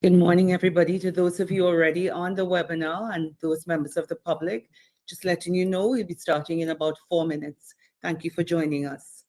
Good morning, everybody. To those of you already on the webinar and those members of the public, just letting you know we'll be starting in about 4 minutes. Thank you for joining us.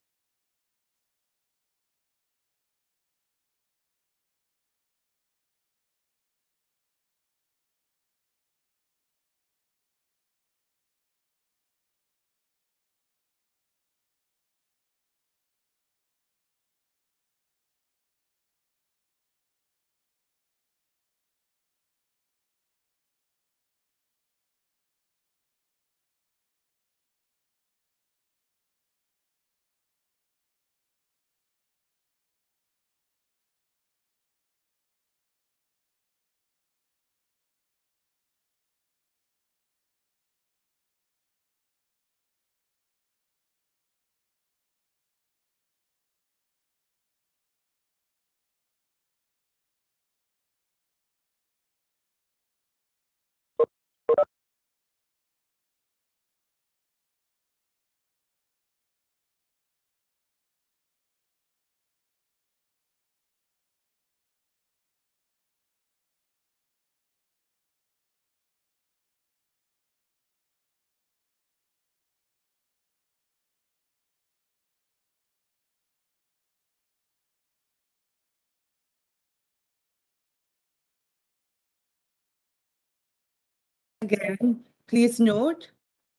Again, please note,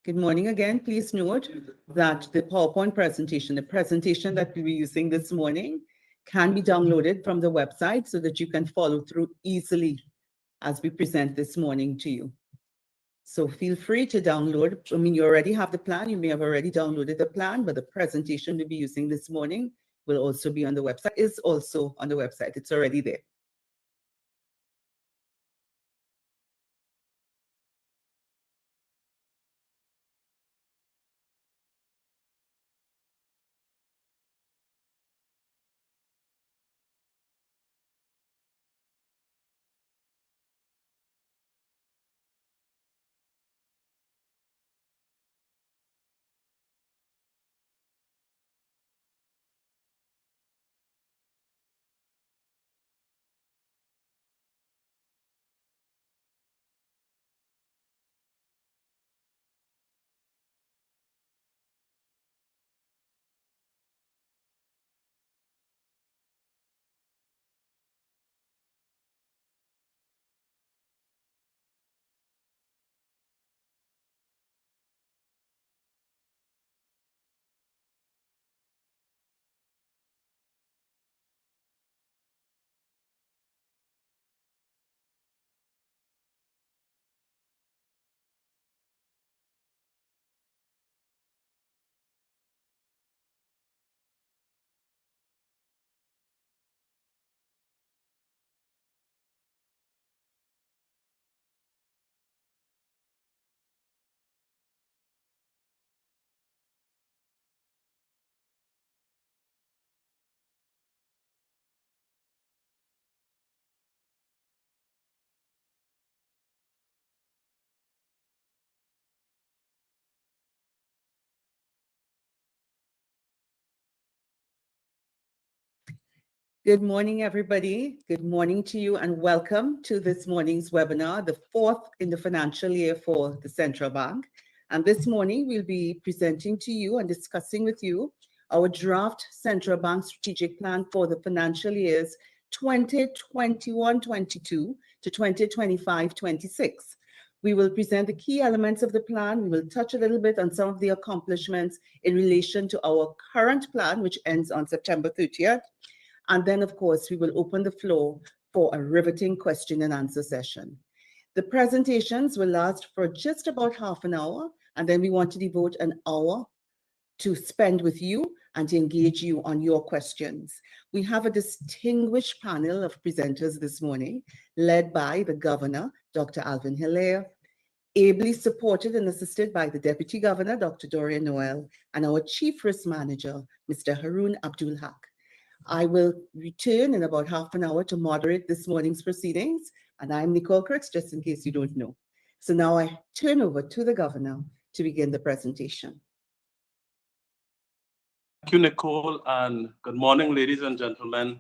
good morning again, please note that the PowerPoint presentation, the presentation that we'll be using this morning, can be downloaded from the website so that you can follow through easily as we present this morning to you. So feel free to download. I mean, you already have the plan. You may have already downloaded the plan, but the presentation we'll be using this morning will also be on the website, is also on the website. It's already there. Good morning, everybody. Good morning to you and welcome to this morning's webinar, the fourth in the financial year for the Central Bank. And this morning we'll be presenting to you and discussing with you our draft Central Bank strategic plan for the financial years 2021-22 to 2025-26. We will present the key elements of the plan. We will touch a little bit on some of the accomplishments in relation to our current plan, which ends on September 30th. And then, of course, we will open the floor for a riveting question and answer session. The presentations will last for just about half an hour, and then we want to devote an hour to spend with you and to engage you on your questions. We have a distinguished panel of presenters this morning, led by the Governor, Dr. Alvin Hilaire, ably supported and assisted by the Deputy Governor, Dr. Dorian Noel, and our Chief Risk Manager, Mr. Haroon Abdul Haq. I will return in about half an hour to moderate this morning's proceedings, and I'm Nicole Crooks, just in case you don't know. So now I turn over to the Governor to begin the presentation. Thank you, Nicole, and good morning, ladies and gentlemen.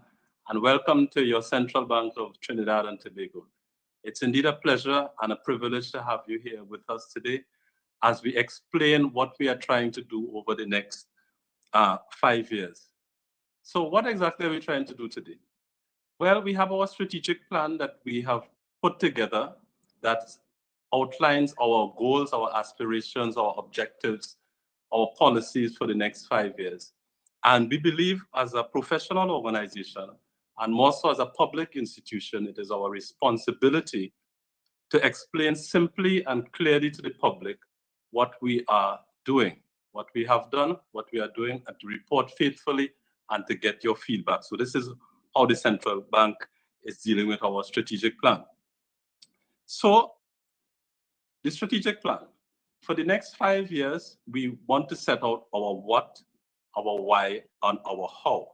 and welcome to your Central Bank of Trinidad and Tobago. It's indeed a pleasure and a privilege to have you here with us today as we explain what we are trying to do over the next 5 years. So what exactly are we trying to do today? Well, we have our strategic plan that we have put together that outlines our goals, our aspirations, our objectives, our policies for the next 5 years. And we believe as a professional organization, and more so as a public institution, it is our responsibility to explain simply and clearly to the public what we are doing, what we have done, what we are doing, and to report faithfully and to get your feedback. So this is how the central bank is dealing with our strategic plan. So the strategic plan. For the next 5 years, we want to set out our what, our why, and our how.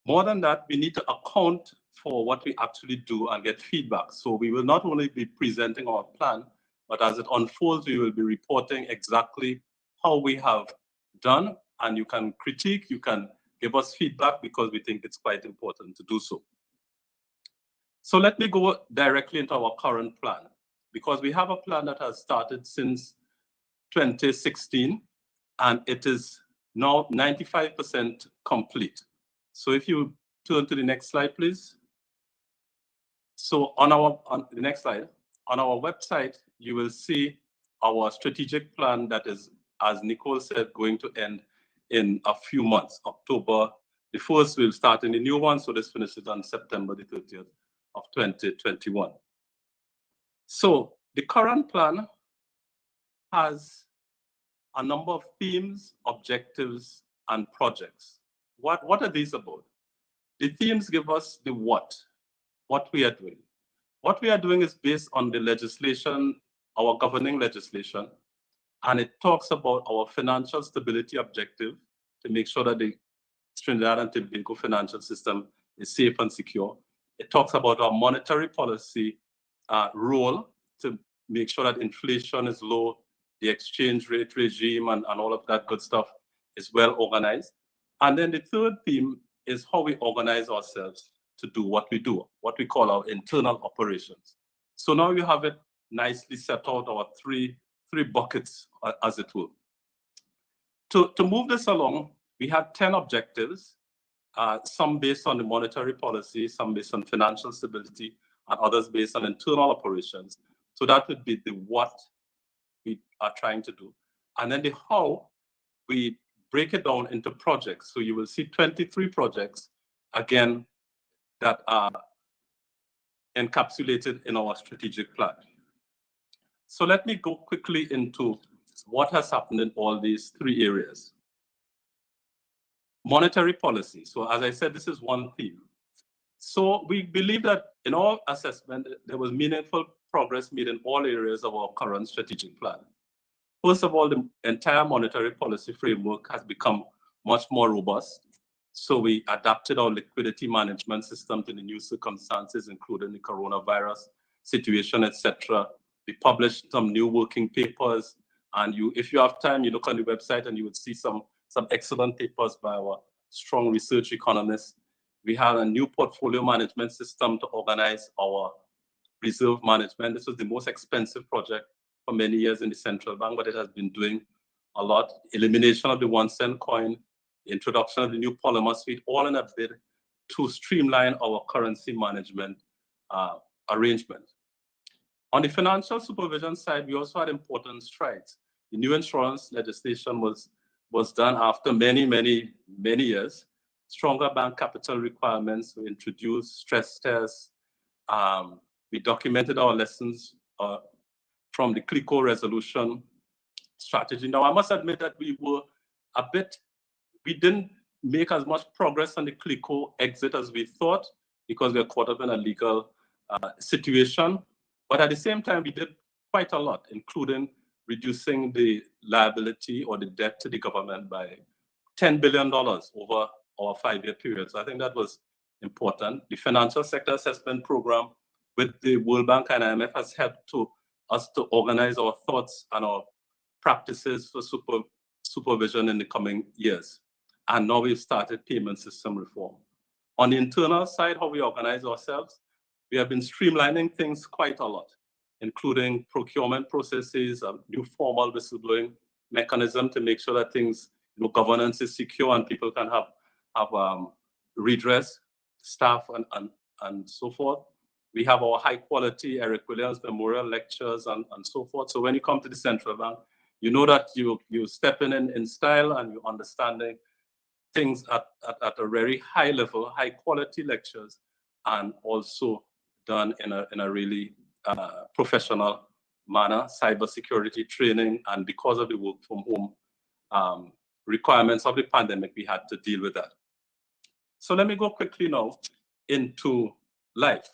More than that, we need to account for what we actually do and get feedback. So we will not only be presenting our plan, but as it unfolds, we will be reporting exactly how we have done, and you can critique, you can give us feedback because we think it's quite important to do so. So let me go directly into our current plan, because we have a plan that has started since 2016, and it is now 95% complete. So if you turn to the next slide, please. So on the next slide, on our website, you will see our strategic plan that is, as Nicole said, going to end in a few months. October the 1st, we'll start in the new one. So this finishes on September the 30th of 2021. So the current plan has a number of themes, objectives, and projects. What are these about? The themes give us the what we are doing. What we are doing is based on the legislation, our governing legislation, and it talks about our financial stability objective to make sure that the Trinidad and Tobago financial system is safe and secure. It talks about our monetary policy role to make sure that inflation is low, the exchange rate regime and all of that good stuff is well organized. And then the third theme is how we organize ourselves to do what we do, what we call our internal operations. So now you have it nicely set out, our three buckets, as it will. To move this along, we had 10 objectives, some based on the monetary policy, some based on financial stability, and others based on internal operations. So that would be the what we are trying to do. And then the how, we break it down into projects. So you will see 23 projects, again, that are encapsulated in our strategic plan. So let me go quickly into what has happened in all these three areas. Monetary policy. So as I said, this is one theme. So we believe that in our assessment, there was meaningful progress made in all areas of our current strategic plan. First of all, the entire monetary policy framework has become much more robust. So we adapted our liquidity management system to the new circumstances, including the coronavirus situation, etc. We published some new working papers, and if you have time, you look on the website and you would see some excellent papers by our strong research economists. We have a new portfolio management system to organize our reserve management. This was the most expensive project for many years in the central bank, but it has been doing a lot. Elimination of the 1-cent coin, introduction of the new polymer suite, all in a bid to streamline our currency management arrangement. On the financial supervision side, we also had important strides. The new insurance legislation was done after many years. Stronger bank capital requirements were introduced, stress tests. We documented our lessons from the CLICO resolution strategy. Now, I must admit that we didn't make as much progress on the CLICO exit as we thought because we were caught up in a legal situation. But at the same time, we did quite a lot, including reducing the liability or the debt to the government by $10 billion over our 5-year period. So I think that was important. The financial sector assessment program with the World Bank and IMF has helped us to organize our thoughts and our practices for supervision in the coming years. And now we've started payment system reform. On the internal side, how we organize ourselves, we have been streamlining things quite a lot, including procurement processes, a new formal whistleblowing mechanism to make sure that things, governance is secure and people can have redress, staff, and so forth. We have our high quality Eric Williams Memorial lectures and so forth. So when you come to the central bank, you know that you step in style and you're understanding things at a very high level, high quality lectures, and also done in a really professional manner, cybersecurity training, and because of the work from home requirements of the pandemic, we had to deal with that. So let me go quickly now into life.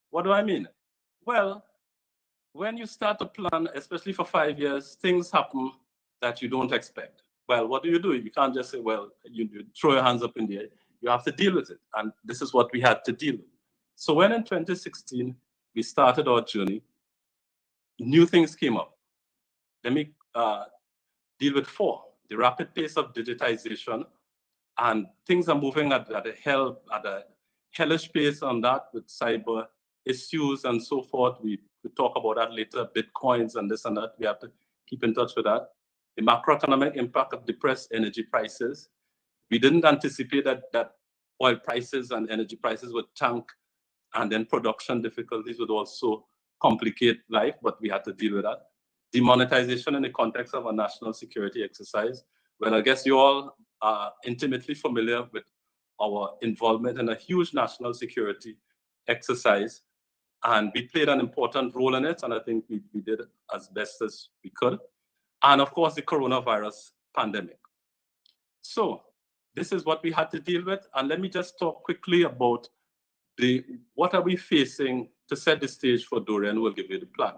What do I mean? Well, when you start a plan, especially for 5 years, things happen that you don't expect. Well, what do? You can't just say, well, you throw your hands up in the air. You have to deal with it. And this is what we had to deal with. So when in 2016, we started our journey, new things came up. Let me deal with 4. The rapid pace of digitization, and things are moving at a hellish pace on that with cyber issues and so forth. We talk about that later, Bitcoins and this and that. We have to keep in touch with that. The macroeconomic impact of depressed energy prices. We didn't anticipate that oil prices and energy prices would tank, and then production difficulties would also complicate life, but we had to deal with that. Demonetization in the context of a national security exercise. Well, I guess you all are intimately familiar with our involvement in a huge national security exercise, and we played an important role in it, and I think we did as best as we could. And of course, the coronavirus pandemic. So this is what we had to deal with, and let me just talk quickly about what are we facing to set the stage for Dorian. We'll give you the plan.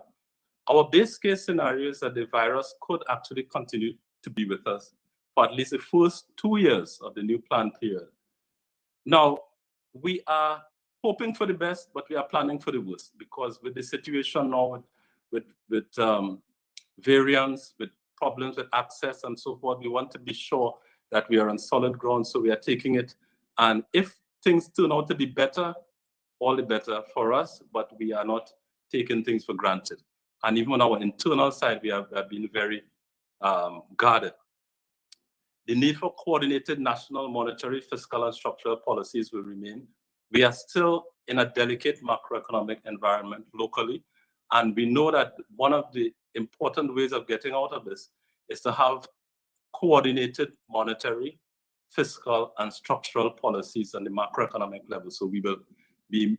Our base case scenario is that the virus could actually continue to be with us for at least the first 2 years of the new plan period. Now, we are hoping for the best, but we are planning for the worst, because with the situation now with variants, with problems with access and so forth, we want to be sure that we are on solid ground, so we are taking it. And if things turn out to be better, all the better for us, but we are not taking things for granted. And even on our internal side, we have been very guarded. The need for coordinated national monetary, fiscal, and structural policies will remain. We are still in a delicate macroeconomic environment locally, and we know that one of the important ways of getting out of this is to have coordinated monetary, fiscal, and structural policies on the macroeconomic level. So we will be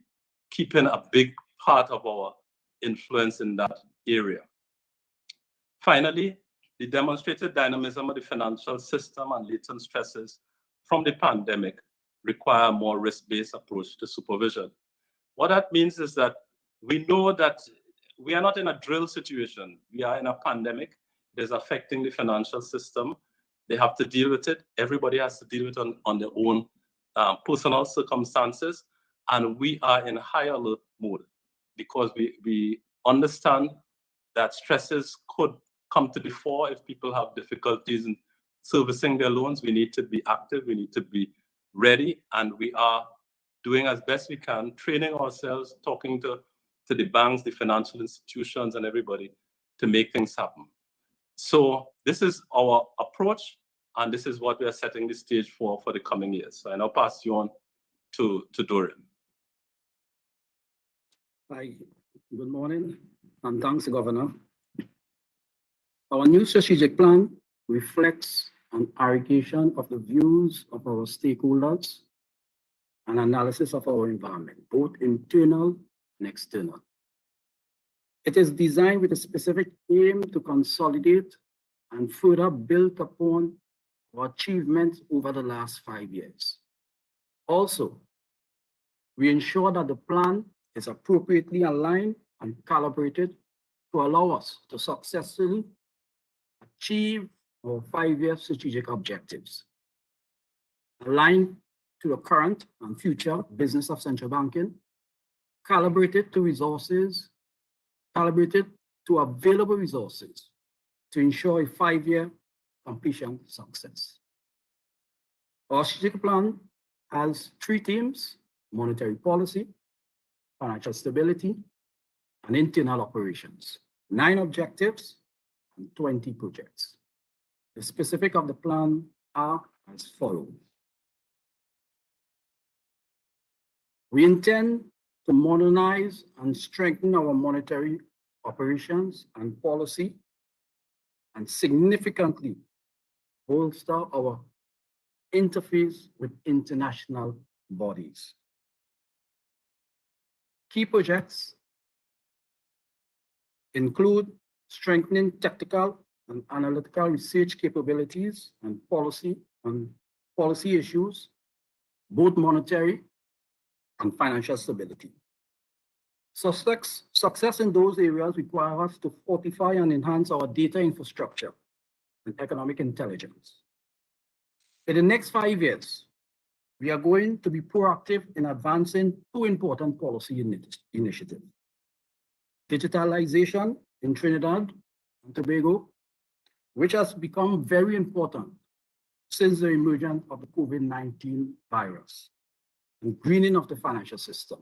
keeping a big part of our influence in that area. Finally, the demonstrated dynamism of the financial system and latent stresses from the pandemic require a more risk-based approach to supervision. What that means is that we know that we are not in a drill situation. We are in a pandemic. It is affecting the financial system. They have to deal with it. Everybody has to deal with it on their own personal circumstances. And we are in high alert mode because we understand that stresses could come to the fore if people have difficulties in servicing their loans. We need to be active, we need to be ready, and we are doing as best we can, training ourselves, talking to the banks, the financial institutions, and everybody to make things happen. So this is our approach, and this is what we are setting the stage for the coming years. So I now pass you on to Dorian. Hi, good morning, and thanks, Governor. Our new strategic plan reflects an aggregation of the views of our stakeholders and analysis of our environment, both internal and external. It is designed with a specific aim to consolidate and further build upon our achievements over the last 5 years. Also, we ensure that the plan is appropriately aligned and calibrated to allow us to successfully achieve our 5-year strategic objectives, aligned to the current and future business of central banking, calibrated to available resources to ensure a 5-year completion success. Our strategic plan has 3 themes: monetary policy, financial stability, and internal operations, 9 objectives, and 20 projects. The specifics of the plan are as follows. We intend to modernize and strengthen our monetary operations and policy, and significantly bolster our interface with international bodies. Key projects include strengthening technical and analytical research capabilities and policy issues, both monetary and financial stability. Success in those areas require us to fortify and enhance our data infrastructure and economic intelligence. In the next 5 years, we are going to be proactive in advancing 2 important policy initiatives: digitalization in Trinidad and Tobago, which has become very important since the emergence of the COVID-19 virus, and greening of the financial system.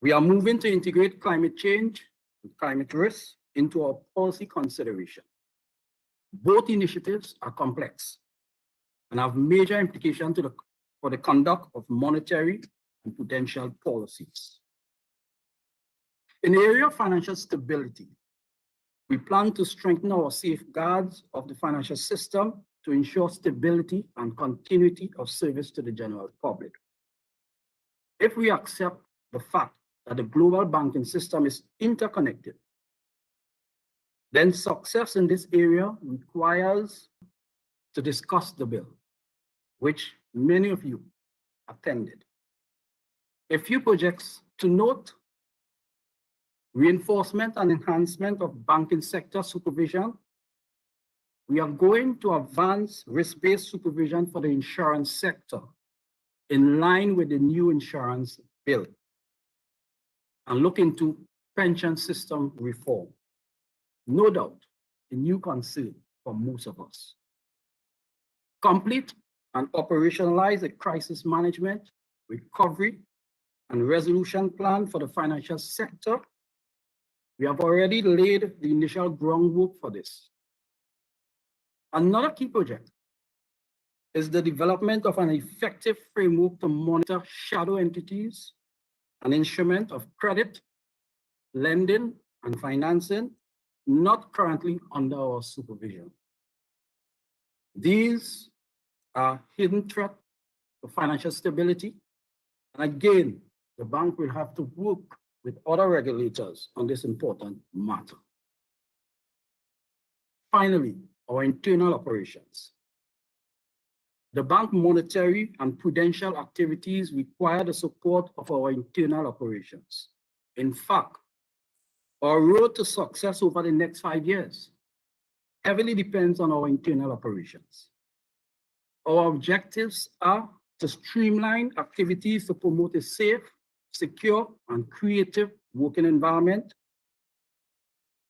We are moving to integrate climate change and climate risk into our policy consideration. Both initiatives are complex and have major implications for the conduct of monetary and prudential policies. In the area of financial stability, we plan to strengthen our safeguards of the financial system to ensure stability and continuity of service to the general public. If we accept the fact that the global banking system is interconnected, then success in this area requires to discuss the bill, which many of you attended. A few projects to note: reinforcement and enhancement of banking sector supervision. We are going to advance risk-based supervision for the insurance sector in line with the new insurance bill, and look into pension system reform. No doubt, a new concern for most of us. Complete and operationalize a crisis management, recovery, and resolution plan for the financial sector. We have already laid the initial groundwork for this. Another key project is the development of an effective framework to monitor shadow entities, an instrument of credit, lending, and financing not currently under our supervision. These are hidden threats to financial stability, and again, the bank will have to work with other regulators on this important matter. Finally, our internal operations. The bank monetary and prudential activities require the support of our internal operations. In fact, our road to success over the next 5 years heavily depends on our internal operations. Our objectives are to streamline activities to promote a safe, secure, and creative working environment,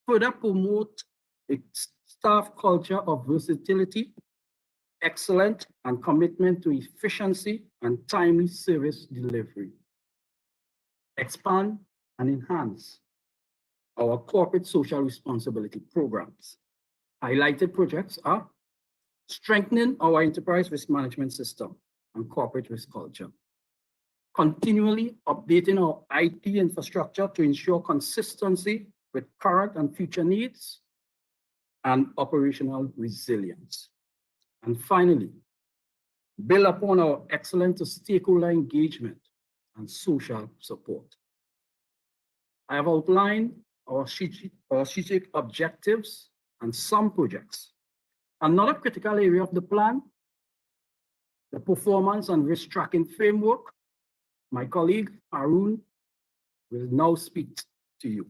further promote a staff culture of versatility, excellence, and commitment to efficiency and timely service delivery, expand and enhance our corporate social responsibility programs. Highlighted projects are strengthening our enterprise risk management system and corporate risk culture, continually updating our IT infrastructure to ensure consistency with current and future needs, and operational resilience. And finally, build upon our excellent stakeholder engagement and social support. I have outlined our strategic objectives and some projects. Another critical area of the plan, the performance and risk tracking framework. My colleague, Arun, will now speak to you.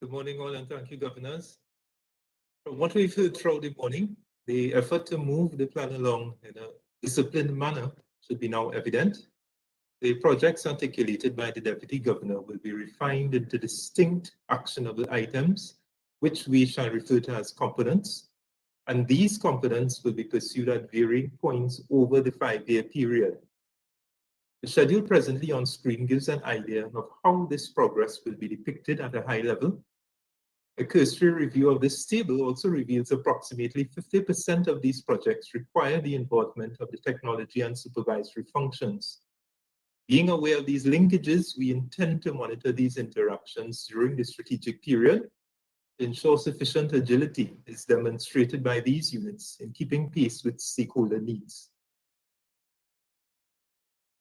Good morning, all, and thank you, governors. From what we've heard throughout the morning, the effort to move the plan along in a disciplined manner should be now evident. The projects articulated by the Deputy Governor will be refined into distinct actionable items which we shall refer to as components. And these components will be pursued at varying points over the 5-year period. The schedule presently on screen gives an idea of how this progress will be depicted at a high level. A cursory review of this table also reveals approximately 50% of these projects require the involvement of the technology and supervisory functions. Being aware of these linkages, we intend to monitor these interactions during the strategic period to ensure sufficient agility is demonstrated by these units in keeping pace with stakeholder needs.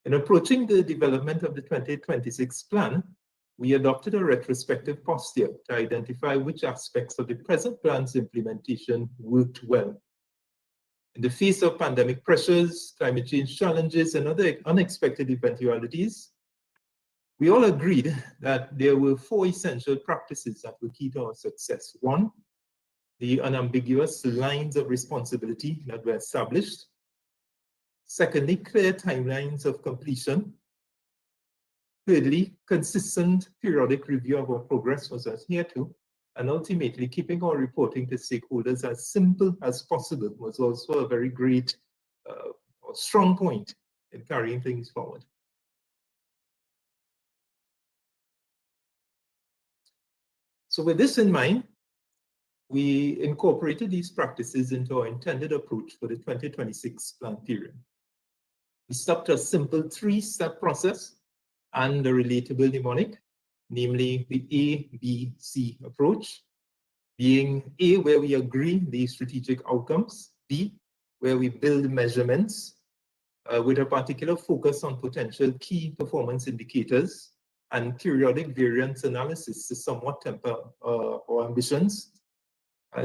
In approaching the development of the 2026 plan, we adopted a retrospective posture to identify which aspects of the present plan's implementation worked well. In the face of pandemic pressures, climate change challenges, and other unexpected eventualities, we all agreed that there were 4 essential practices that were key to our success. 1, the unambiguous lines of responsibility that were established. Secondly, clear timelines of completion. Thirdly, consistent periodic review of our progress was adhered to. And ultimately, keeping our reporting to stakeholders as simple as possible was also a very great or strong point in carrying things forward. So with this in mind, we incorporated these practices into our intended approach for the 2026 plan period. We stuck to a simple 3-step process and a relatable mnemonic, namely the A, B, C approach, being A, where we agree the strategic outcomes, B, where we build measurements with a particular focus on potential key performance indicators and periodic variance analysis to somewhat temper our ambitions.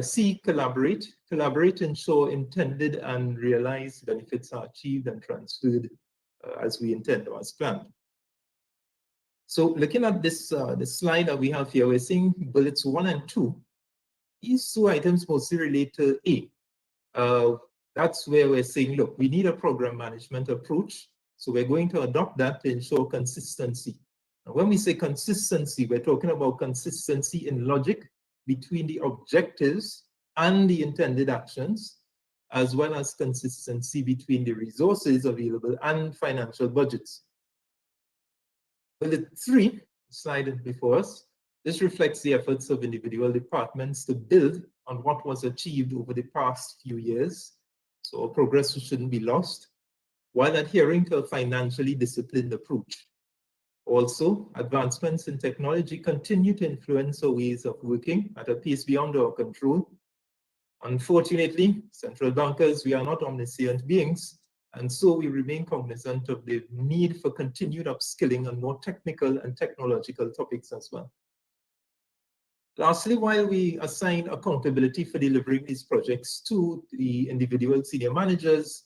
C, collaborate to ensure intended and realized benefits are achieved and transferred as we intend or as planned. So looking at this, this slide that we have here, we're seeing bullets 1 and 2. These 2 items mostly relate to A. That's where we're saying, look, we need a program management approach. So we're going to adopt that to ensure consistency. And when we say consistency, we're talking about consistency in logic between the objectives and the intended actions, as well as consistency between the resources available and financial budgets. Bullet 3, slide before us, this reflects the efforts of individual departments to build on what was achieved over the past few years, so progress shouldn't be lost, while adhering to a financially disciplined approach. Also, advancements in technology continue to influence our ways of working at a pace beyond our control. Unfortunately, central bankers, we are not omniscient beings, and so we remain cognizant of the need for continued upskilling on more technical and technological topics as well. Lastly, while we assign accountability for delivering these projects to the individual senior managers,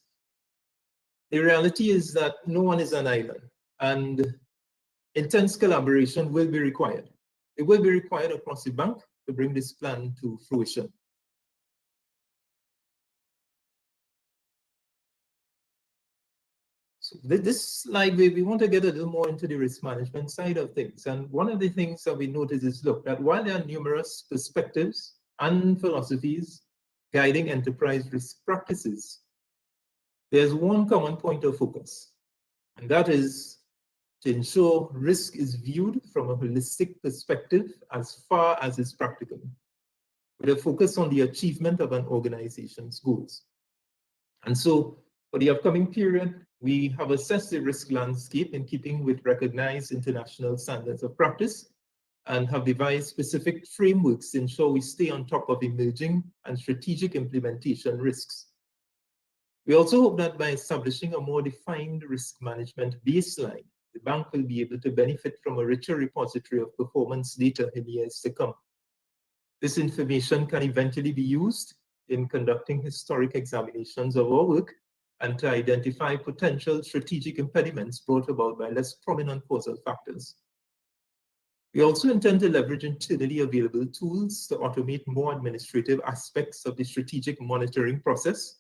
the reality is that no one is an island, and intense collaboration will be required. It will be required across the bank to bring this plan to fruition. So this slide, we want to get a little more into the risk management side of things. And one of the things that we notice is, look, that while there are numerous perspectives and philosophies guiding enterprise risk practices, there's one common point of focus, and that is to ensure risk is viewed from a holistic perspective as far as is practical, with a focus on the achievement of an organization's goals. And so for the upcoming period, we have assessed the risk landscape in keeping with recognized international standards of practice and have devised specific frameworks to ensure we stay on top of emerging and strategic implementation risks. We also hope that by establishing a more defined risk management baseline, the bank will be able to benefit from a richer repository of performance data in years to come. This information can eventually be used in conducting historic examinations of our work and to identify potential strategic impediments brought about by less prominent causal factors. We also intend to leverage internally available tools to automate more administrative aspects of the strategic monitoring process,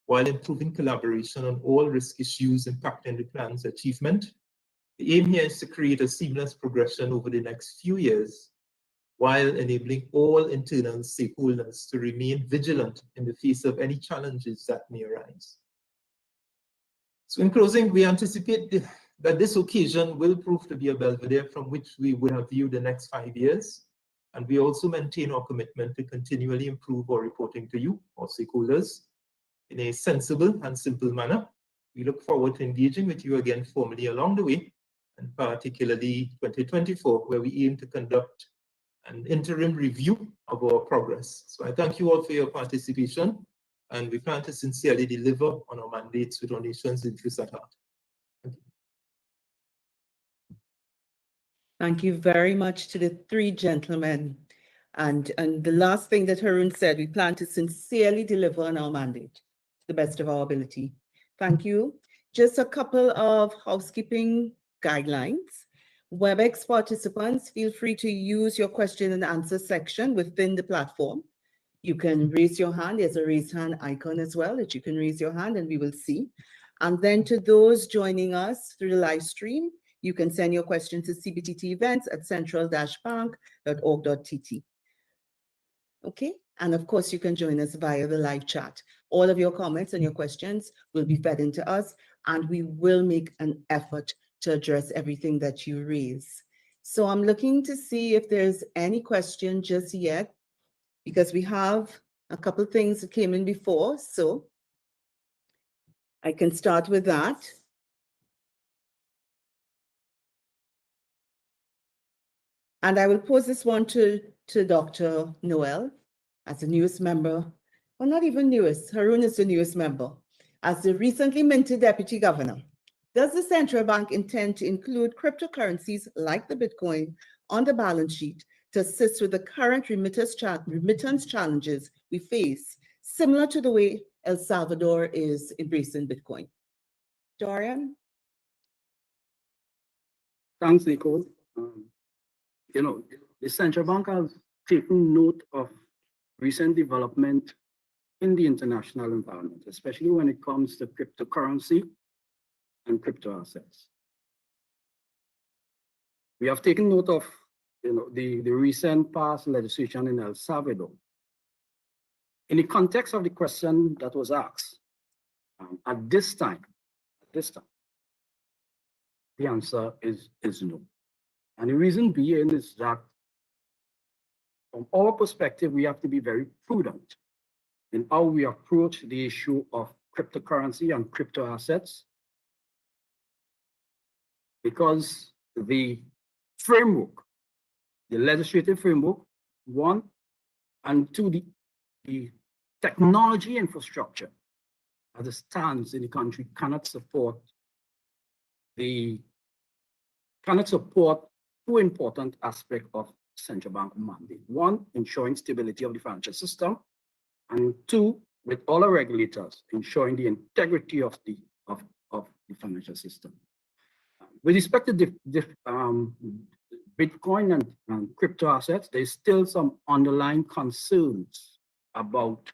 while improving collaboration on all risk issues impacting the plan's achievement. The aim here is to create a seamless progression over the next few years while enabling all internal stakeholders to remain vigilant in the face of any challenges that may arise. So in closing, we anticipate that this occasion will prove to be a bellwether from which we would have viewed the next 5 years. And we also maintain our commitment to continually improve our reporting to you, our stakeholders, in a sensible and simple manner. We look forward to engaging with you again formally along the way, and particularly 2024, where we aim to conduct an interim review of our progress. So I thank you all for your participation, and we plan to sincerely deliver on our mandates with our nation's interests at heart. Thank you. Thank you very much to the three gentlemen. And the last thing that Haroon said, we plan to sincerely deliver on our mandate to the best of our ability. Thank you. Just a couple of housekeeping guidelines. WebEx participants, feel free to use your question and answer section within the platform. You can raise your hand. There's a raise hand icon as well that you can raise your hand and we will see. And then to those joining us through the live stream, you can send your question to cbtt-events@central-bank.org.tt. Okay, and of course you can join us via the live chat. All of your comments and your questions will be fed into us, and we will make an effort to address everything that you raise. So I'm looking to see if there's any question just yet, because we have a couple of things that came in before, so I can start with that. And I will pose this one to Dr. Noel as the newest member, well, not even newest, Haroon is the newest member. As the recently minted deputy governor, does the central bank intend to include cryptocurrencies like the Bitcoin on the balance sheet to assist with the current remittance challenges we face, similar to the way El Salvador is embracing Bitcoin? Dorian? Thanks, Nicole. You know, the central bank has taken note of recent development in the international environment, especially when it comes to cryptocurrency and crypto assets. We have taken note of, the recent past legislation in El Salvador. In the context of the question that was asked, at this time, the answer is no. And the reason being is that from our perspective, we have to be very prudent in how we approach the issue of cryptocurrency and crypto assets, because the framework, the legislative framework, one, and two, the technology infrastructure as it stands in the country cannot support two important aspects of central bank mandate. One, ensuring stability of the financial system, and two, with all our regulators, ensuring the integrity of the financial system. With respect to the Bitcoin and crypto assets, there's still some underlying concerns about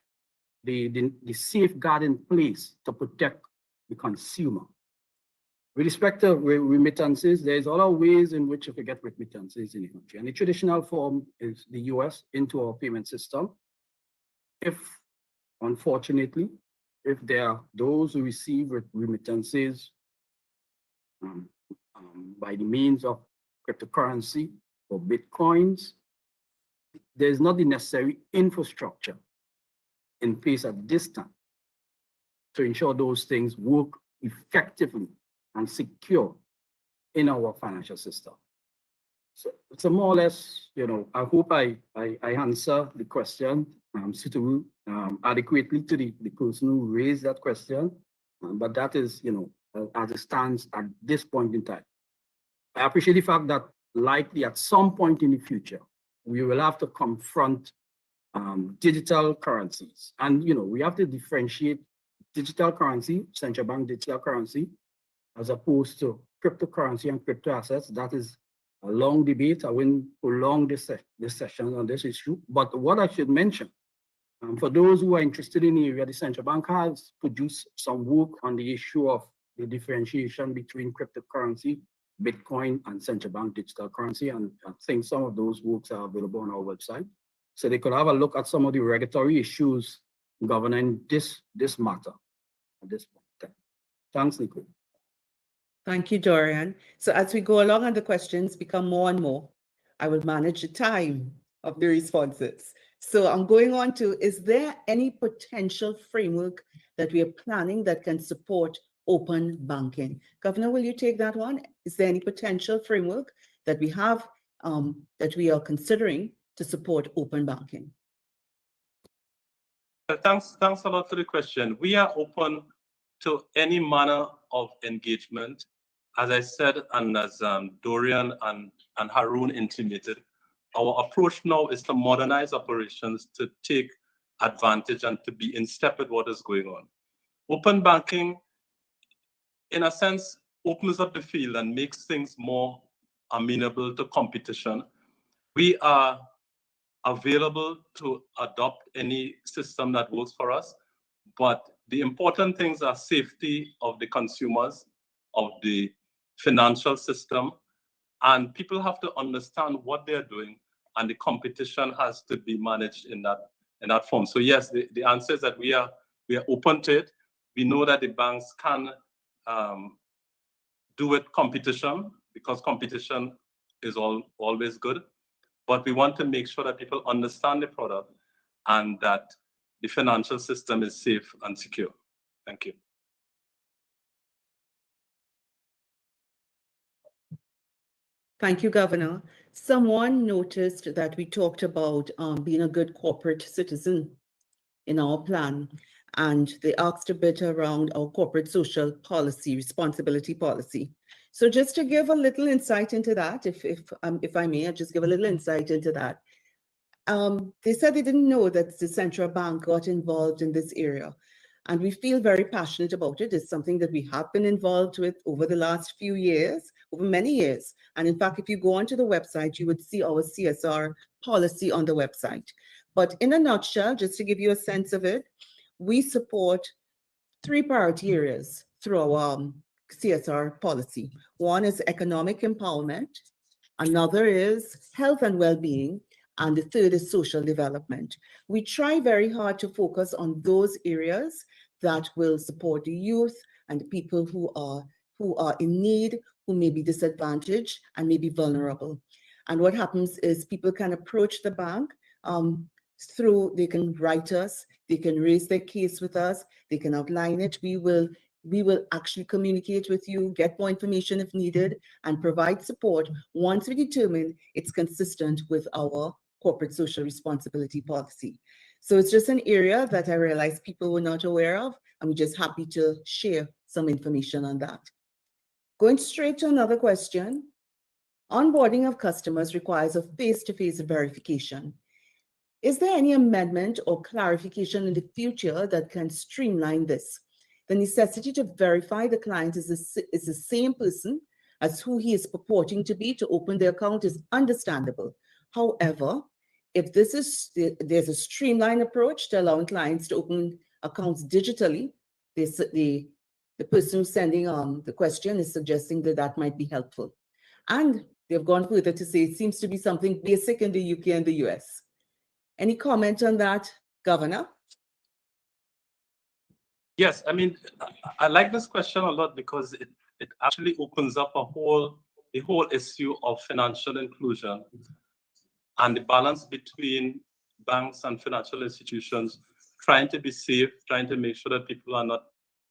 the safeguard in place to protect the consumer. With respect to remittances, there's other ways in which you can get remittances in the country. And the traditional form is the US into our payment system. Unfortunately, if there are those who receive remittances by the means of cryptocurrency or Bitcoins, there's not the necessary infrastructure in place at this time to ensure those things work effectively and secure in our financial system. So more or less, I hope I answer the question suitably, adequately to the person who raised that question. But that is, as it stands at this point in time. I appreciate the fact that likely at some point in the future, we will have to confront digital currencies. And, we have to differentiate digital currency, central bank digital currency, as opposed to cryptocurrency and crypto assets. That is a long debate. I won't prolong this session on this issue. But what I should mention, for those who are interested in the area, the central bank has produced some work on the issue of the differentiation between cryptocurrency, Bitcoin and central bank digital currency. And I think some of those works are available on our website. So they could have a look at some of the regulatory issues governing this matter at this point. Thanks, Nico. Thank you, Dorian. So as we go along and the questions become more and more, I will manage the time of the responses. So I'm going on to, is there any potential framework that we are planning that can support open banking? Governor, will you take that one? Is there any potential framework that we have, that we are considering to support open banking? Thanks a lot for the question. We are open to any manner of engagement. As I said, and as Dorian and Haroon intimated, our approach now is to modernize operations, to take advantage and to be in step with what is going on. Open banking, in a sense, opens up the field and makes things more amenable to competition. We are available to adopt any system that works for us, but the important things are safety of the consumers, of the financial system, and people have to understand what they're doing, and the competition has to be managed in that form. So yes, the answer is that we are open to it. We know that the banks can do with competition, because competition is always good. But we want to make sure that people understand the product and that the financial system is safe and secure. Thank you. Thank you, Governor. Someone noticed that we talked about being a good corporate citizen in our plan, and they asked a bit around our corporate social policy, responsibility policy. So just to give a little insight into that, if I may, I'll just give a little insight into that. They said they didn't know that the central bank got involved in this area, and we feel very passionate about it. It's something that we have been involved with over the last few years, over many years. And in fact, if you go onto the website, you would see our CSR policy on the website. But in a nutshell, just to give you a sense of it, we support 3 priority areas through our CSR policy. One is economic empowerment, another is health and well-being, and the third is social development. We try very hard to focus on those areas that will support the youth and the people who are in need, who may be disadvantaged and may be vulnerable. And what happens is people can approach the bank they can write us, they can raise their case with us, they can outline it. We will actually communicate with you, get more information if needed, and provide support once we determine it's consistent with our corporate social responsibility policy. So it's just an area that I realized people were not aware of, and we're just happy to share some information on that. Going straight to another question. Onboarding of customers requires a face-to-face verification. Is there any amendment or clarification in the future that can streamline this? The necessity to verify the client is the same person as who he is purporting to be to open the account is understandable. However, if there's a streamlined approach to allowing clients to open accounts digitally, the person who's sending the question is suggesting that might be helpful. And they've gone further to say it seems to be something basic in the UK and the US. Any comment on that, Governor? Yes, I mean, I like this question a lot because it actually opens up the whole issue of financial inclusion and the balance between banks and financial institutions trying to be safe, trying to make sure that people are not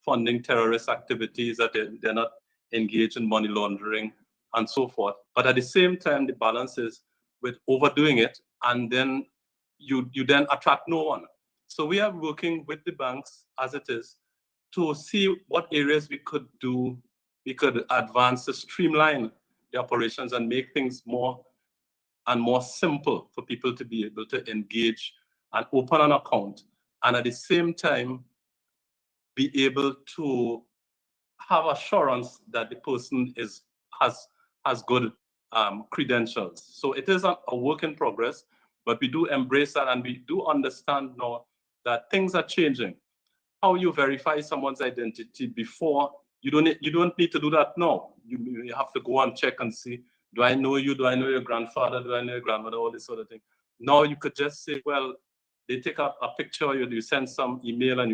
funding terrorist activities, that they're not engaged in money laundering and so forth. But at the same time, the balance is with overdoing it, and then you then attract no one. So we are working with the banks as it is to see what areas we could do, we could advance to streamline the operations and make things more and more simple for people to be able to engage and open an account, and at the same time be able to have assurance that the person has good credentials. So it is a work in progress, but we do embrace that, and we do understand now that things are changing. How you verify someone's identity before You don't need to do that now. You have to go and check and see, do I know you? Do I know your grandfather? Do I know your grandmother? All this sort of thing. Now you could just say, well, they take a picture, you send some email and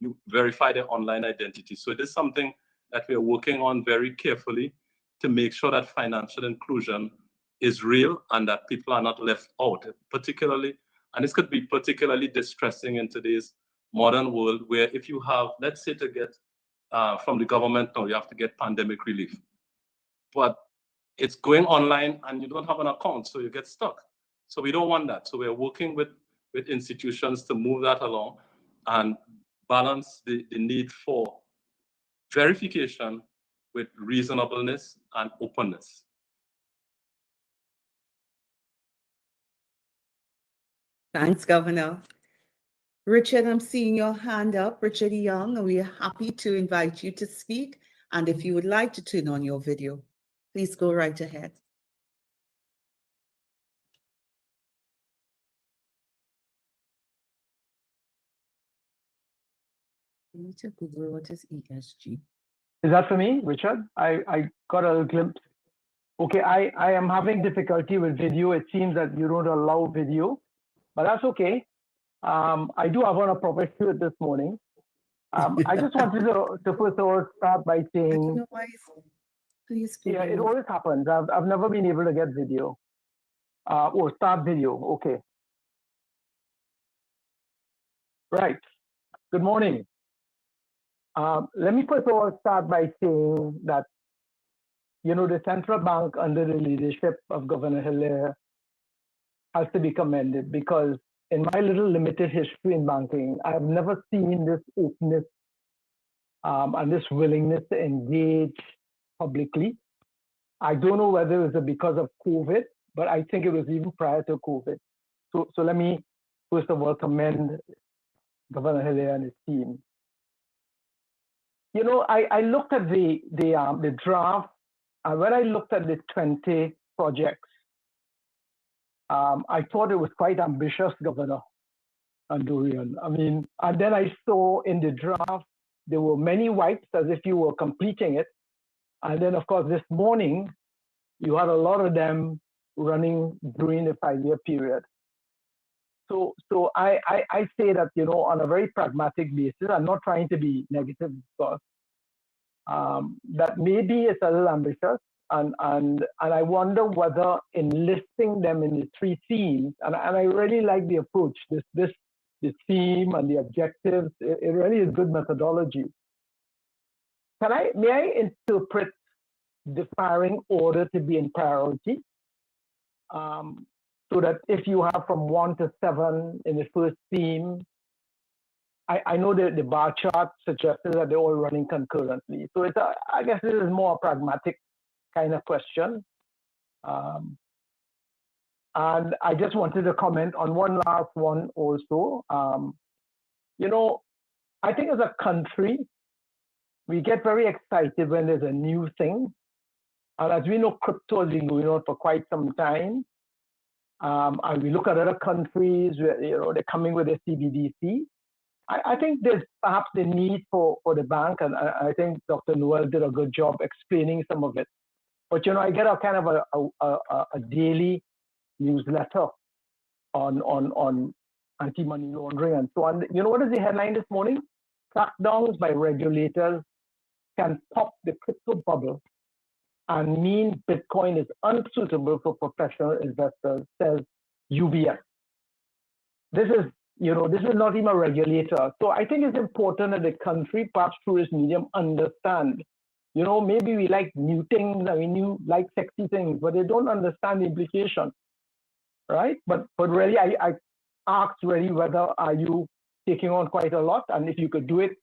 you verify their online identity. So it is something that we are working on very carefully to make sure that financial inclusion is real and that people are not left out, particularly, and this could be particularly distressing in today's modern world where if you have, let's say to get from the government now, you have to get pandemic relief, but it's going online and you don't have an account, so you get stuck. So we don't want that. So we're working with institutions to move that along and balance the need for verification with reasonableness and openness. Thanks, Governor. Richard, I'm seeing your hand up. Richard Young, and we are happy to invite you to speak. And if you would like to turn on your video, please go right ahead. You need to Google what is ESG. Is that for me, Richard? I got a glimpse. Okay, I am having difficulty with video. It seems that you don't allow video, but that's okay. I do have on a proper shirt this morning. I just wanted to first of all start by I don't saying, know why. Please. yeah, it always happens. I've never been able to get video or start video. Okay. Right. Good morning. Let me first of all start by saying that, you know, the central bank under the leadership of Governor Hilaire has to be commended because in my little limited history in banking, I've never seen this openness and this willingness to engage publicly. I don't know whether it was because of COVID, but I think it was even prior to COVID. So let me first of all commend Governor Hilaire and his team. You know, I looked at the draft, and when I looked at the 20 projects, I thought it was quite ambitious, Governor Andurian. I mean, and then I saw in the draft, there were many wipes as if you were completing it. And then, of course, this morning, you had a lot of them running during the 5-year period. So I say that, you know, on a very pragmatic basis, I'm not trying to be negative, of course, that maybe it's a little ambitious. And I wonder whether enlisting them in the 3 themes, and I really like the approach, the theme and the objectives, it really is good methodology. May I interpret the firing order to be in priority? So that if you have from 1 to 7 in the first theme, I know that the bar chart suggested that they're all running concurrently. So it's I guess this is more a pragmatic kind of question. And I just wanted to comment on one last one also. You know, I think as a country, we get very excited when there's a new thing. And as we know, crypto has been going on for quite some time. And we look at other countries where, you know, they're coming with a CBDC. I think there's perhaps the need for the bank, and I think Dr. Noel did a good job explaining some of it. But, you know, I get a kind of a daily newsletter on anti-money laundering and so on. You know what is the headline this morning? Crackdowns by regulators can pop the crypto bubble and mean Bitcoin is unsuitable for professional investors, says UBS. This is, you know, this is not even a regulator. So I think it's important that the country, perhaps through this medium, understand, you know, maybe we like new things and we like sexy things, but they don't understand the implication, right? But really, I asked really whether are you taking on quite a lot? And if you could do it,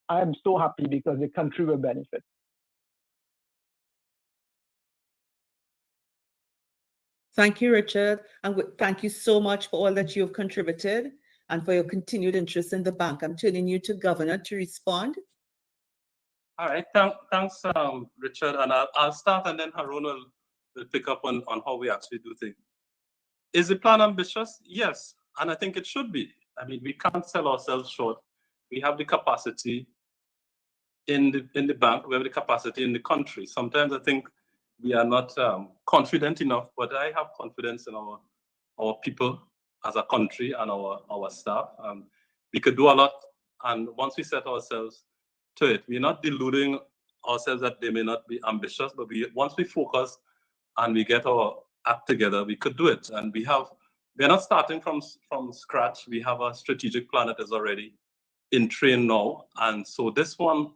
I am so happy because the country will benefit. Thank you, Richard. And thank you so much for all that you have contributed and for your continued interest in the bank. I'm turning you to Governor to respond. All right, thanks, Richard. And I'll start and then Haroon will pick up on how we actually do things. Is the plan ambitious? Yes, and I think it should be. I mean, we can't sell ourselves short. We have the capacity. in the bank, we have the capacity in the country. Sometimes I think we are not confident enough, but I have confidence in our people as a country and our staff. We could do a lot, and once we set ourselves to it, we're not deluding ourselves that they may not be ambitious, but once we focus and we get our act together, we could do it. And we're not starting from scratch. We have a strategic plan that is already in train now, and so this one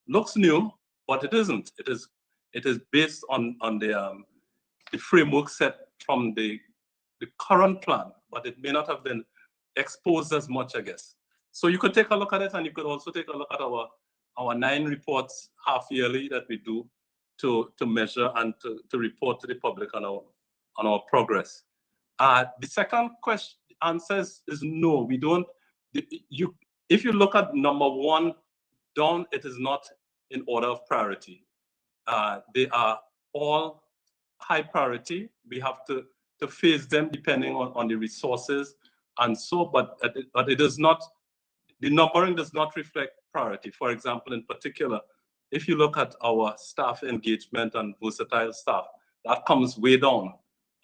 looks new, but it isn't. It is based on the framework set from the current plan, but it may not have been exposed as much, I guess. So you could take a look at it, and you could also take a look at our 9 reports half yearly that we do to measure and to report to the public on our progress. The second question answer is no. We don't. If you look at number 1 down, it is not in order of priority. They are all high priority. We have to phase them depending on the resources and so, but it does not, the numbering does not reflect priority. For example, in particular, if you look at our staff engagement and versatile staff, that comes way down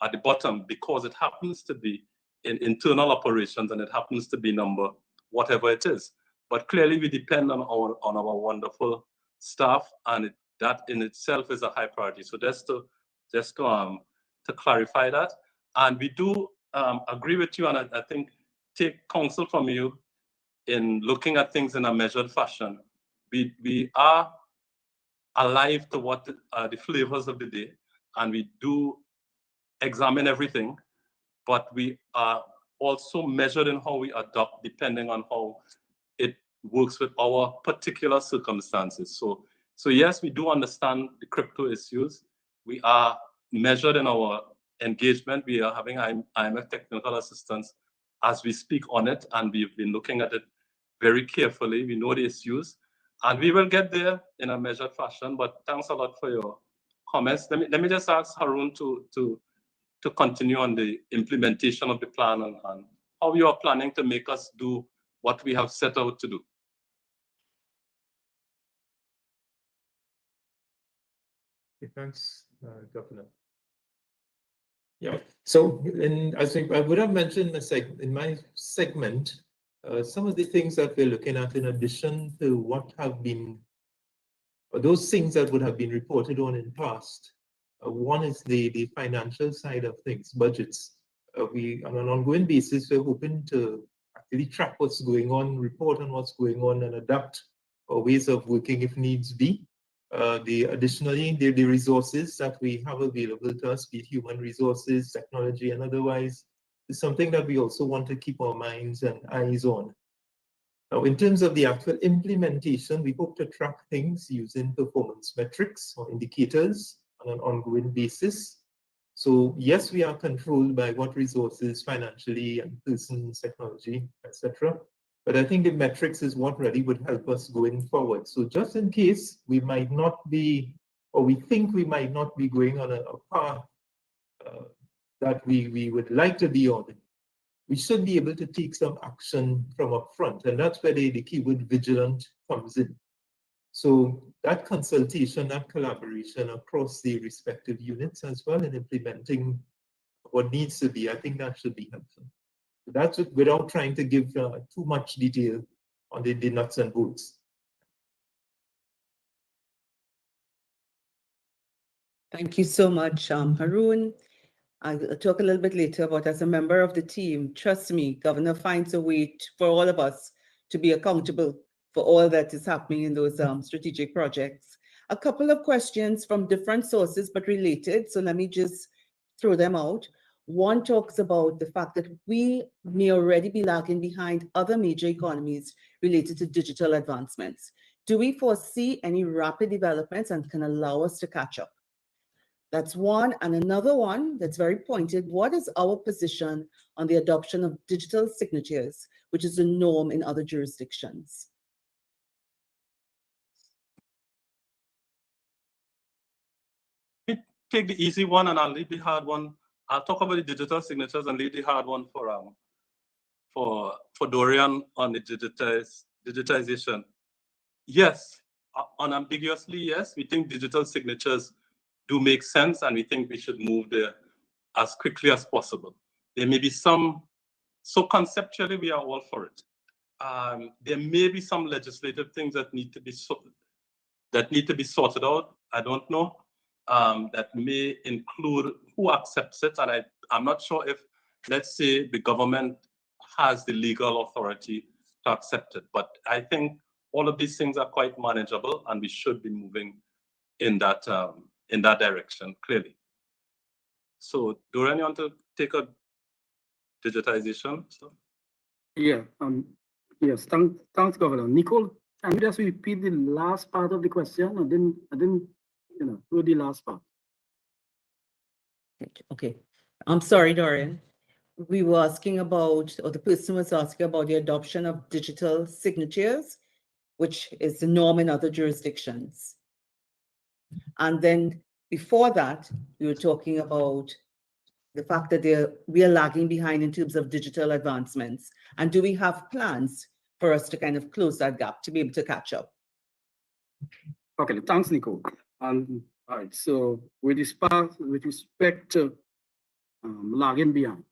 at the bottom because it happens to be in internal operations and it happens to be number whatever it is. But clearly we depend on our wonderful staff, and that in itself is a high priority. So just to clarify that. And we do agree with you, and I think take counsel from you in looking at things in a measured fashion. We are alive to what the flavors of the day, and we do examine everything, but we are also measured in how we adopt depending on how it works with our particular circumstances. So yes, we do understand the crypto issues. We are measured in our engagement. We are having IMF technical assistance as we speak on it, and we've been looking at it very carefully. We know the issues, and we will get there in a measured fashion. But thanks a lot for your comments. Let me just ask Haroon to continue on the implementation of the plan and how you are planning to make us do what we have set out to do. Okay, thanks, Governor. Yeah, so I think I would have mentioned in my segment some of the things that we're looking at in addition to what have been, or those things that would have been reported on in past. One is the financial side of things, budgets. We, on an ongoing basis, we're hoping to actually track what's going on, report on what's going on, and adapt our ways of working if needs be. Additionally, the resources that we have available to us, be it human resources, technology, and otherwise, is something that we also want to keep our minds and eyes on. Now, in terms of the actual implementation, we hope to track things using performance metrics or indicators on an ongoing basis. So yes, we are controlled by what resources financially and persons, technology, etc. But I think the metrics is what really would help us going forward. So just in case we might not be, or we think we might not be going on a path that we would like to be on, we should be able to take some action from up front. And that's where the keyword vigilant comes in. So that consultation, that collaboration across the respective units as well in implementing what needs to be, I think that should be helpful. That's it, without trying to give too much detail on the nuts and bolts. Thank you so much, Haroon. I'll talk a little bit later about, as a member of the team, trust me, Governor finds a way for all of us to be accountable for all that is happening in those strategic projects. A couple of questions from different sources, but related. So let me just throw them out. One talks about the fact that we may already be lagging behind other major economies related to digital advancements. Do we foresee any rapid developments and can allow us to catch up? That's one. And another one that's very pointed, what is our position on the adoption of digital signatures, which is the norm in other jurisdictions? Take the easy one and I'll leave the hard one. I'll talk about the digital signatures and leave the hard one for Dorian on the digitization. Yes, unambiguously, yes, we think digital signatures do make sense, and we think we should move there as quickly as possible. There may be some, so conceptually, we are all for it. There may be some legislative things that need to be sorted out. I don't know. That may include who accepts it, and I'm not sure if, let's say, the government has the legal authority to accept it. But I think all of these things are quite manageable, and we should be moving in that direction, clearly. So, Dorian, you want to take a digitization? So, Yeah, yes, thanks, Governor. Nicole, can you just repeat the last part of the question? I didn't, hear the last part. Okay, I'm sorry, Dorian. We were asking about, or the person was asking about the adoption of digital signatures, which is the norm in other jurisdictions. And then before that, we were talking about the fact that we are lagging behind in terms of digital advancements. And do we have plans for us to kind of close that gap to be able to catch up? Okay, thanks, Nicole. All right, so with respect to lagging behind,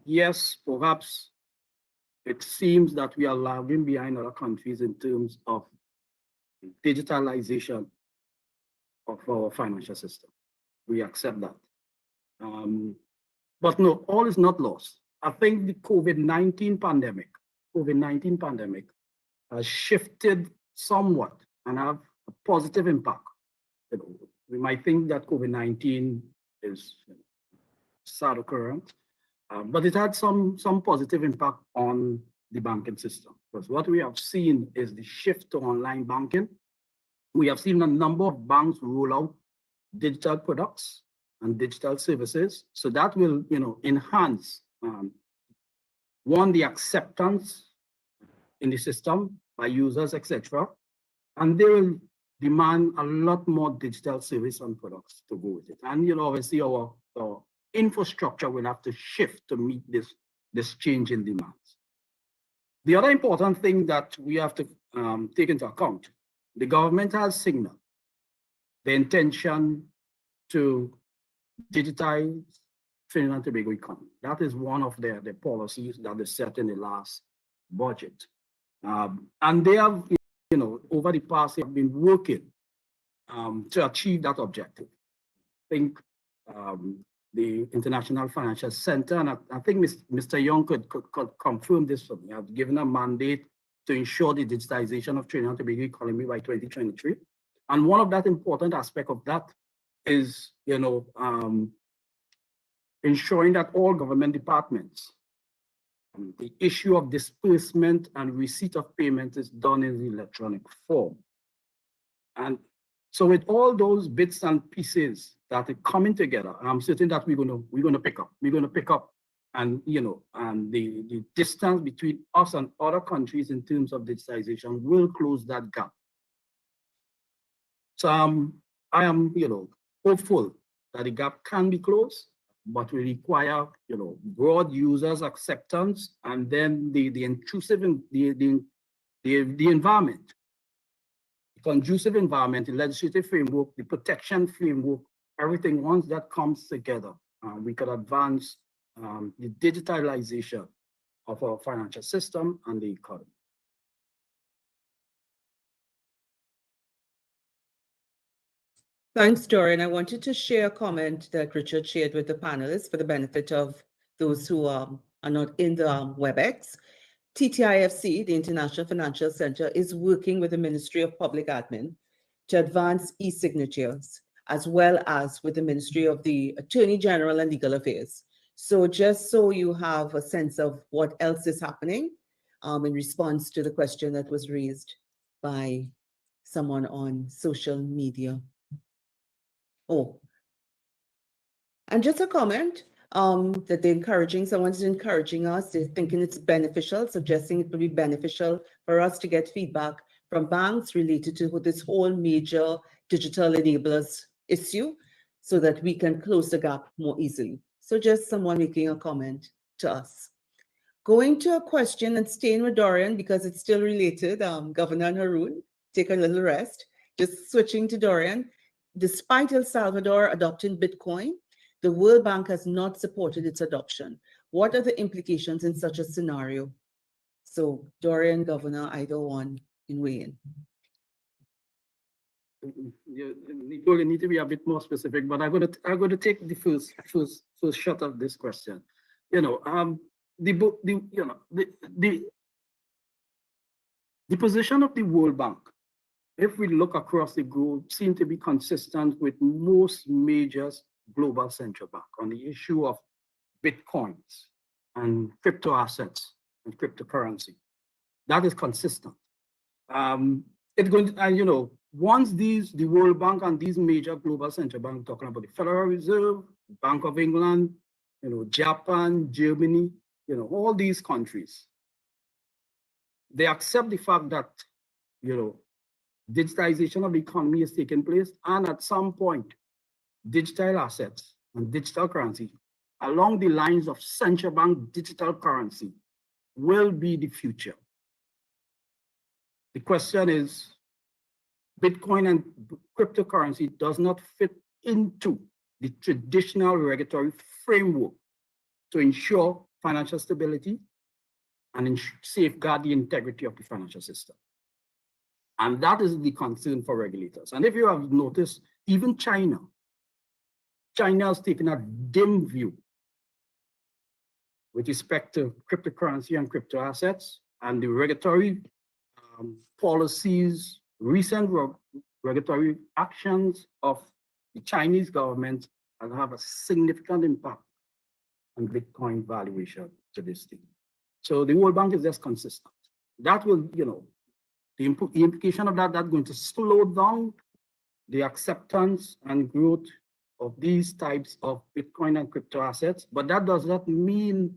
yes, perhaps it seems that we are lagging behind other countries in terms of digitalization of our financial system. We accept that. But no, all is not lost. I think the COVID-19 pandemic has shifted somewhat and have a positive impact. We might think that COVID-19 is sad occurrence, but it had some positive impact on the banking system. Because what we have seen is the shift to online banking. We have seen a number of banks roll out digital products and digital services. So that will, enhance, one, the acceptance in the system by users, etc. And they will demand a lot more digital service and products to go with it. And, obviously our infrastructure will have to shift to meet this change in demands. The other important thing that we have to take into account, the government has signaled the intention to digitize Trinidad and Tobago economy. That is one of their policies that they set in the last budget. And they have, over the past, they have been working to achieve that objective. I think the International Financial Center, and I think Mr. Young could confirm this for me, have given a mandate to ensure the digitization of Trinidad and Tobago economy by 2023. And one of that important aspect of that is, ensuring that all government departments, the issue of disbursement and receipt of payment is done in the electronic form. And so with all those bits and pieces that are coming together, I'm certain that we're gonna pick up, and and the distance between us and other countries in terms of digitization will close that gap. So I am hopeful that the gap can be closed, but we require broad users acceptance, and then the intrusive the environment, the conducive environment, the legislative framework, the protection framework, everything. Once that comes together, we could advance the digitalization of our financial system and the economy. Thanks, Dorian. I wanted to share a comment that Richard shared with the panelists for the benefit of those who are not in the WebEx. TTIFC, the International Financial Center, is working with the Ministry of Public Admin to advance e-signatures, as well as with the Ministry of the Attorney General and Legal Affairs. So just so you have a sense of what else is happening in response to the question that was raised by someone on social media. Oh, and just a comment that they're encouraging, someone's encouraging us, they're thinking it's beneficial, suggesting it would be beneficial for us to get feedback from banks related to this whole major digital enablers issue so that we can close the gap more easily. So just someone making a comment to us. Going to a question and staying with Dorian because it's still related, Governor Haroon. take a little rest. Just switching to Dorian. Despite El Salvador adopting Bitcoin, the World Bank has not supported its adoption. What are the implications in such a scenario? So Dorian, Governor, either one in weighing. You need to be a bit more specific, but I'm gonna take the first shot of this question. You know, the position of the World Bank, if we look across the globe, seem to be consistent with most major global central bank on the issue of Bitcoins and crypto assets and cryptocurrency. That is consistent. It's going to, and you know, once the World Bank and these major global central banks, talking about the Federal Reserve, Bank of England, you know, Japan, Germany, you know, all these countries, they accept the fact that, you know, digitization of the economy is taking place, and at some point, digital assets and digital currency along the lines of central bank digital currency will be the future. The question is, Bitcoin and cryptocurrency does not fit into the traditional regulatory framework to ensure financial stability and safeguard the integrity of the financial system. And that is the concern for regulators. And if you have noticed, even China has taken a dim view with respect to cryptocurrency and crypto assets, and the regulatory policies, recent regulatory actions of the Chinese government have a significant impact on Bitcoin valuation to this day. So the World Bank is just consistent. That will, you know, the implication of that's going to slow down the acceptance and growth of these types of Bitcoin and crypto assets, but that does not mean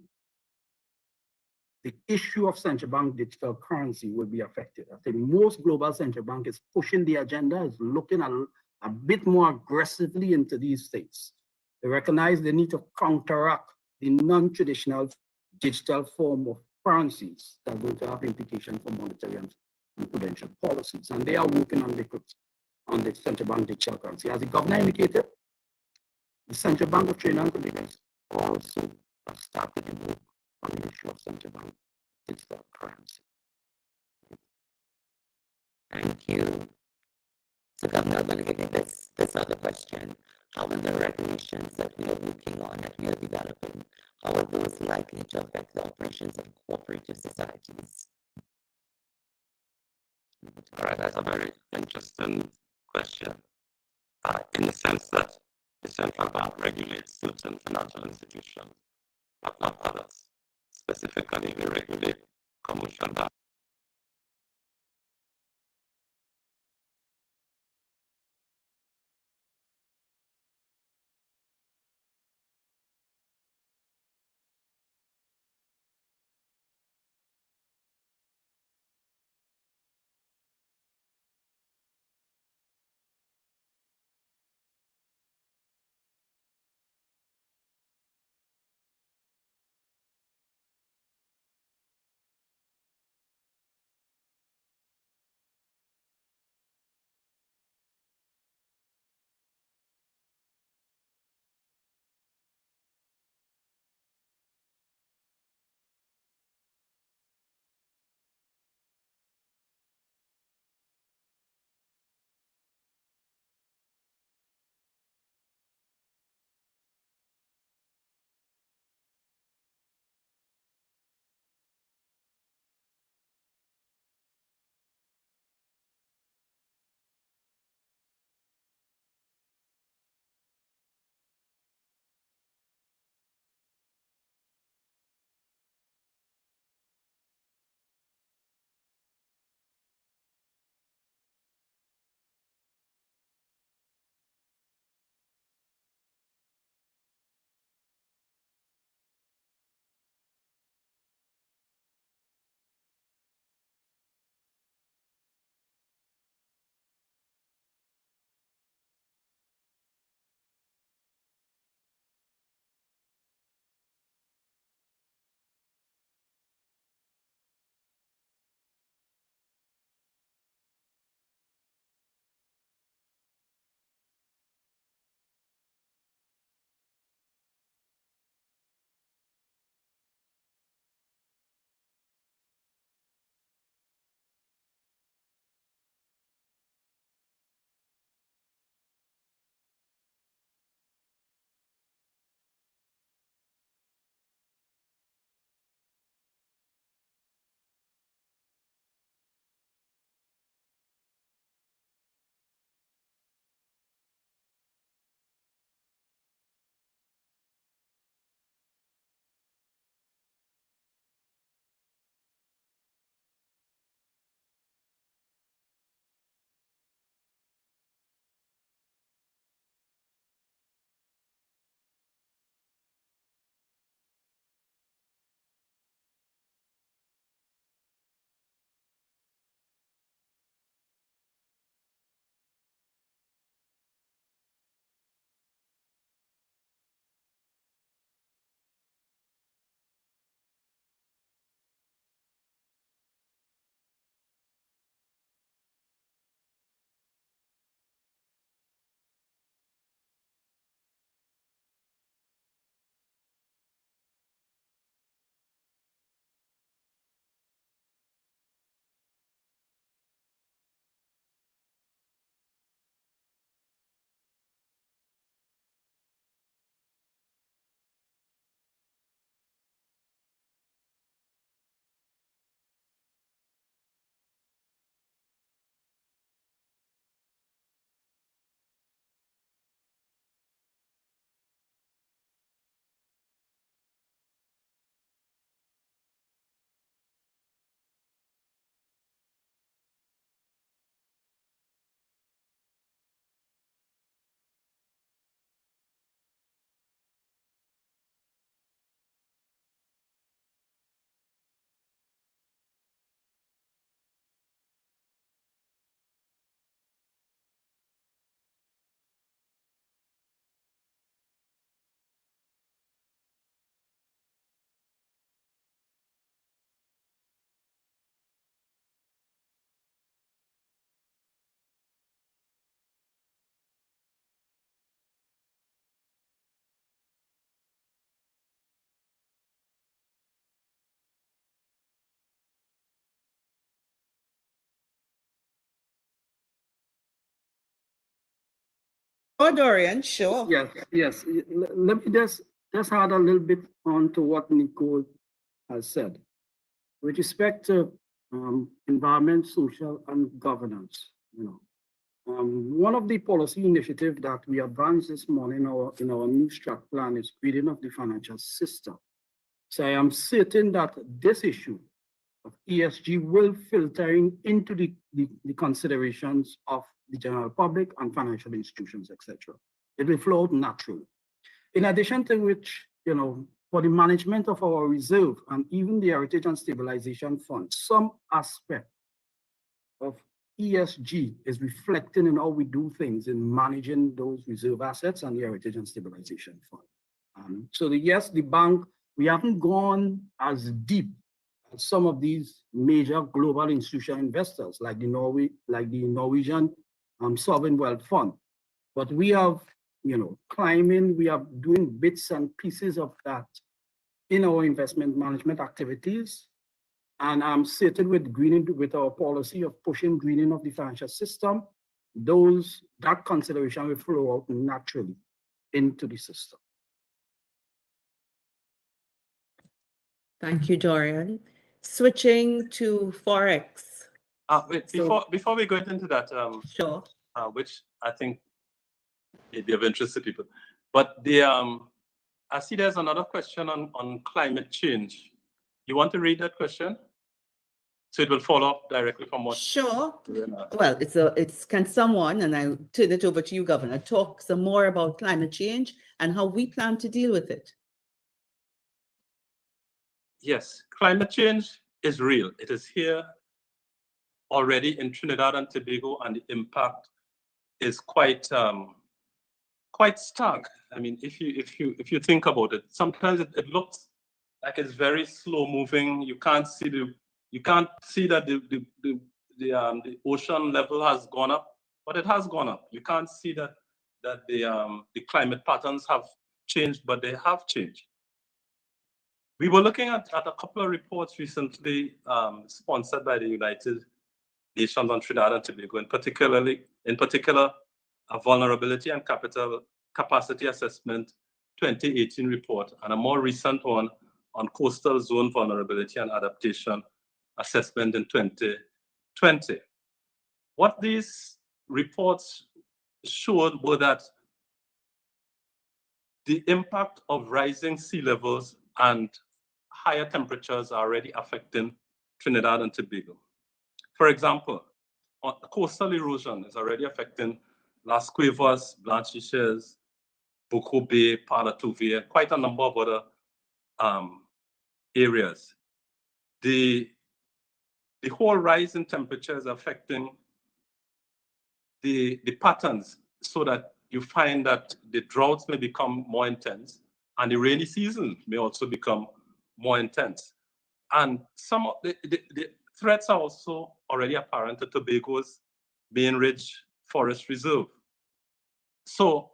the issue of central bank digital currency will be affected. I think most global central bank is pushing the agenda, is looking a bit more aggressively into these states. They recognize the need to counteract the non-traditional digital form of currencies that are going to have implications for monetary and prudential policies. And they are working on the central bank digital currency. As the governor indicated, the Central Bank of Trinidad and Tobago also have started to work on the issue of central bank digital currency. Thank you. So, Governor, I'm going to give you this other question. How are the regulations that we are working on, that we are developing, how are those likely to affect the operations of cooperative societies? All right, that's a very interesting question. In the sense that the central bank regulates certain financial institutions, but not others. Specifically, we regulate commercial banks. Oh, Dorian, sure. Yes, yes. Let me just add a little bit on to what Nicole has said. With respect to environment, social, and governance, one of the policy initiatives that we advanced this morning in our new strat plan is greening of the financial system. So I am certain that this issue of ESG will filter into the considerations of the general public and financial institutions, etc. It will flow out naturally. In addition to which, for the management of our reserve and even the Heritage and Stabilization Fund, some aspect of ESG is reflecting in how we do things in managing those reserve assets and the Heritage and Stabilization Fund. Yes, the bank, we haven't gone as deep as some of these major global institutional investors like the Norwegian Sovereign Wealth Fund. But we have, climbing, we are doing bits and pieces of that in our investment management activities. And I'm certain with our policy of pushing greening of the financial system, that consideration will flow out naturally into the system. Thank you, Dorian. Switching to Forex. Wait, before we go into that, Sure. which I think may be of interest to people, but I see there's another question on climate change. You want to read that question? So it will follow up directly from what. Sure. Well, can someone, and I'll turn it over to you, Governor, talk some more about climate change and how we plan to deal with it? Yes, climate change is real. It is here already in Trinidad and Tobago, and the impact is quite stark. I mean, if you think about it, sometimes it looks like it's very slow moving. You can't see that the ocean level has gone up, but it has gone up. You can't see that the climate patterns have changed, but they have changed. We were looking at a couple of reports recently sponsored by the United Nations on Trinidad and Tobago, in particular, a vulnerability and capacity assessment 2018 report, and a more recent one on coastal zone vulnerability and adaptation assessment in 2020. What these reports showed were that the impact of rising sea levels and higher temperatures are already affecting Trinidad and Tobago. For example, coastal erosion is already affecting Las Cuevas, Blanchisseuse, Boko Bay, Palatuvia, quite a number of other areas. The whole rise in temperatures affecting the patterns, so that you find that the droughts may become more intense and the rainy season may also become more intense. And some of the threats are also already apparent to Tobago's main ridge forest reserve. So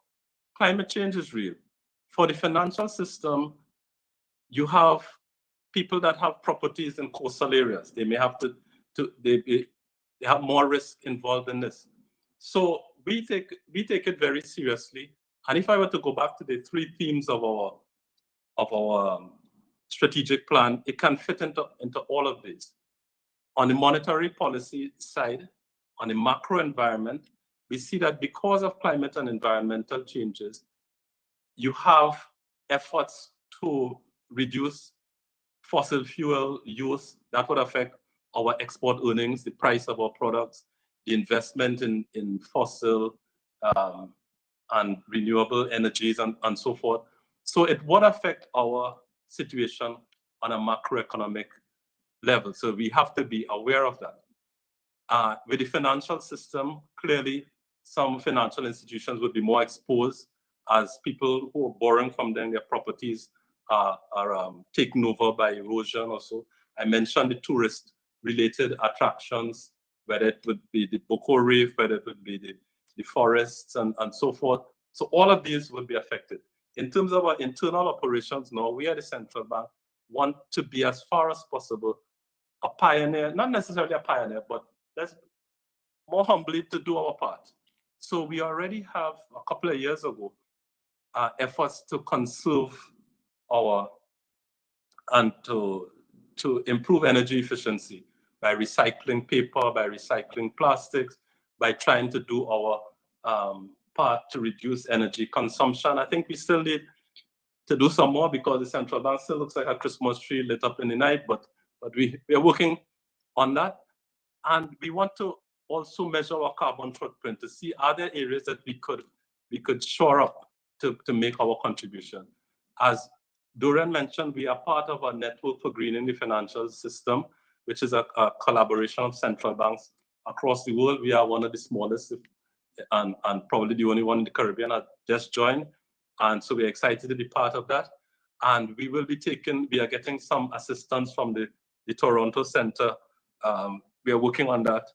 climate change is real. For the financial system, you have people that have properties in coastal areas. They may have they have more risk involved in this. So we take it very seriously. And if I were to go back to the three themes of our strategic plan, it can fit into all of these. On the monetary policy side, on the macro environment, we see that because of climate and environmental changes, you have efforts to reduce fossil fuel use that would affect our export earnings, the price of our products, the investment in fossil and renewable energies and so forth. So it would affect our situation on a macroeconomic level. So we have to be aware of that. With the financial system, clearly some financial institutions would be more exposed as people who are borrowing from them, their properties are taken over by erosion or so. I mentioned the tourist-related attractions, whether it would be the Boko Reef, whether it would be the forests and so forth. So all of these will be affected. In terms of our internal operations now, we at the central bank want to be as far as possible a pioneer, not necessarily a pioneer, but let's more humbly to do our part. So we already have, a couple of years ago, efforts to conserve our, and to improve energy efficiency by recycling paper, by recycling plastics, by trying to do our part to reduce energy consumption. I think we still need to do some more because the central bank still looks like a Christmas tree lit up in the night, but we are working on that. And we want to also measure our carbon footprint to see are there areas that we could shore up to make our contribution. As Dorian mentioned, we are part of a network for greening the financial system, which is a collaboration of central banks across the world. We are one of the smallest and probably the only one in the Caribbean that just joined. And so we're excited to be part of that. And we are getting some assistance from the Toronto Center. We are working on that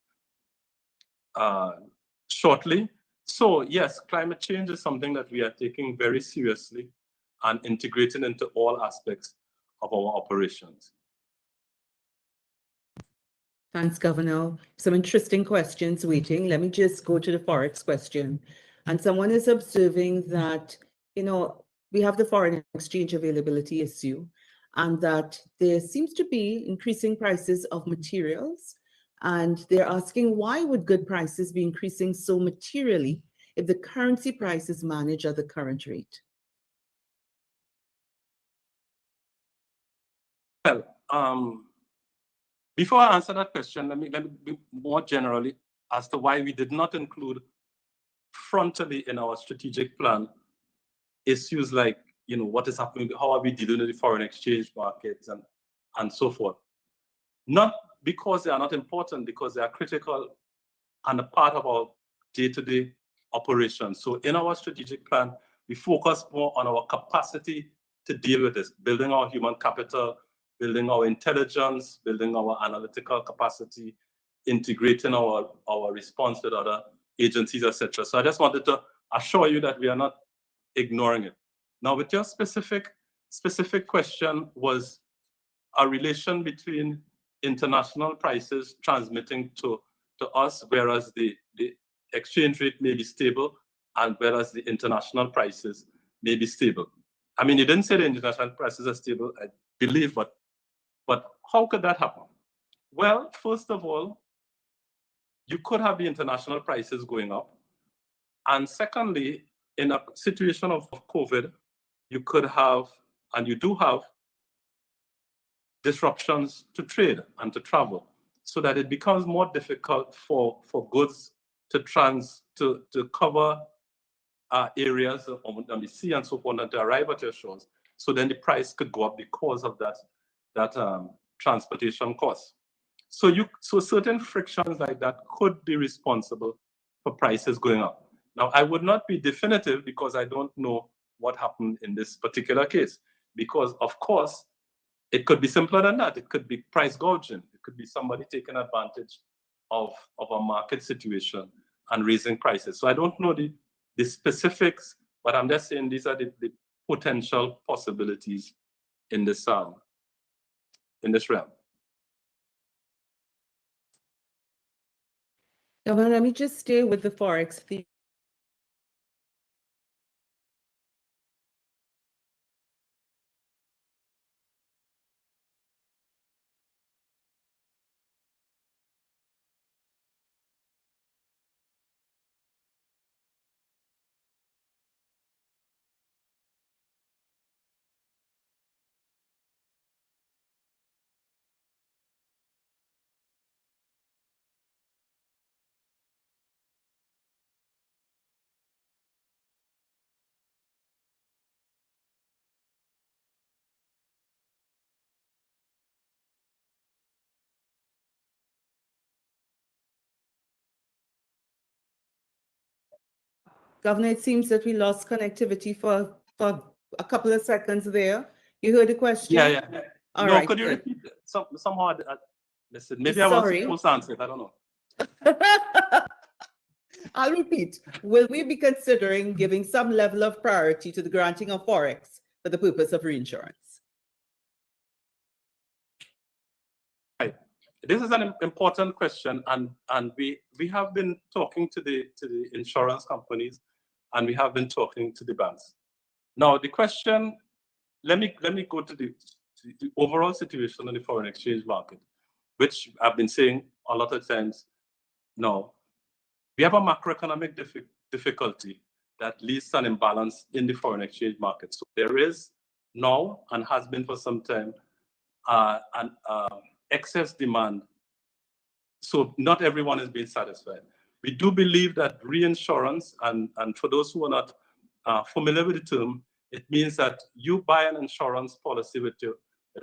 shortly. So yes, climate change is something that we are taking very seriously and integrating into all aspects of our operations. Thanks, Governor. Some interesting questions waiting. Let me just go to the Forex question. And someone is observing that, we have the foreign exchange availability issue, and that there seems to be increasing prices of materials. And they're asking, why would good prices be increasing so materially if the currency price is managed at the current rate? Well, before I answer that question, let me be more generally as to why we did not include frontally in our strategic plan issues like, what is happening, how are we dealing with the foreign exchange markets and so forth. Not because they are not important, because they are critical and a part of our day-to-day operations. So in our strategic plan, we focus more on our capacity to deal with this, building our human capital, building our intelligence, building our analytical capacity, integrating our response with other agencies, etc. So I just wanted to assure you that we are not ignoring it. Now, with your specific question was a relation between international prices transmitting to us, whereas the exchange rate may be stable, and whereas the international prices may be stable. I mean, you didn't say the international prices are stable, I believe, but how could that happen? Well, first of all, you could have the international prices going up. And secondly, in a situation of COVID, you could have, and you do have, disruptions to trade and to travel, so that it becomes more difficult for goods to cover areas on the sea and so forth and to arrive at your shores. So then the price could go up because of that transportation cost. So certain frictions like that could be responsible for prices going up. Now, I would not be definitive because I don't know what happened in this particular case, because of course, it could be simpler than that. It could be price gouging. It could be somebody taking advantage of a market situation and raising prices. So I don't know the specifics, but I'm just saying these are the potential possibilities in this realm. Governor, let me just stay with the Forex theme. Governor, it seems that we lost connectivity for a couple of seconds there. You heard the question? Yeah. All no, right, could you good. repeat it? Somehow, listen, maybe I wasn't supposed to answer it, I don't know. I'll repeat. Will we be considering giving some level of priority to the granting of Forex for the purpose of reinsurance? Right. This is an important question, and we have been talking to the insurance companies, and we have been talking to the banks. Now, the question, let me go to the overall situation in the foreign exchange market, which I've been saying a lot of times now. We have a macroeconomic difficulty that leads to an imbalance in the foreign exchange market. So there is now, and has been for some time, an excess demand. So not everyone is being satisfied. We do believe that reinsurance, and for those who are not familiar with the term, it means that you buy an insurance policy with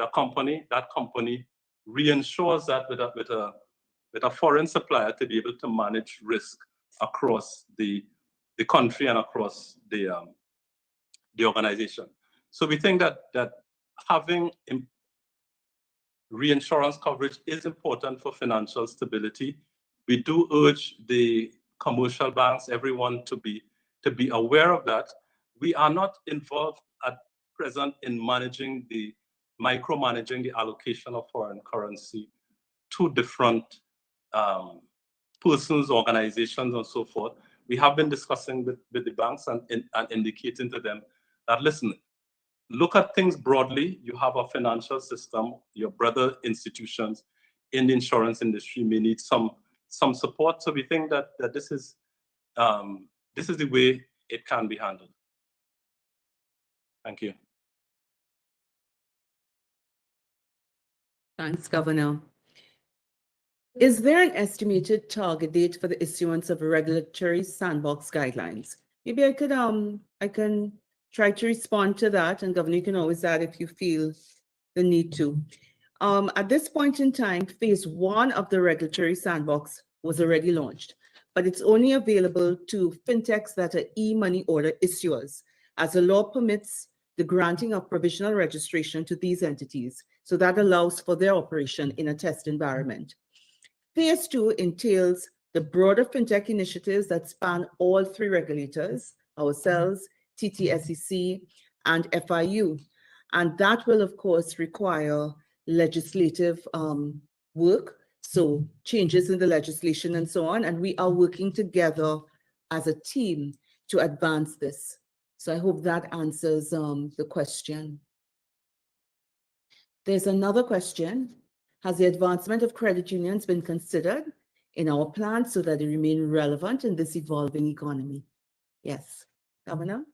a company, that company reinsures that with a foreign supplier to be able to manage risk across the country and across the organization. So we think that having reinsurance coverage is important for financial stability. We do urge the commercial banks, everyone to be aware of that. We are not involved at present in micromanaging the allocation of foreign currency to different persons, organizations, and so forth. We have been discussing with the banks and indicating to them that, listen, look at things broadly. You have a financial system, your brother institutions in the insurance industry may need some support. So we think that this is the way it can be handled. Thank you. Thanks, Governor. Is there an estimated target date for the issuance of regulatory sandbox guidelines? Maybe I can try to respond to that, and Governor, you can always add if you feel the need to. At this point in time, phase 1 of the regulatory sandbox was already launched, but it's only available to fintechs that are e-money order issuers, as the law permits the granting of provisional registration to these entities. So that allows for their operation in a test environment. Phase 2 entails the broader fintech initiatives that span all 3 regulators, ourselves, TTSEC, and FIU. And that will, of course, require legislative work, so changes in the legislation and so on. And we are working together as a team to advance this. So I hope that answers the question. There's another question. Has the advancement of credit unions been considered in our plan so that they remain relevant in this evolving economy? Yes. Governor?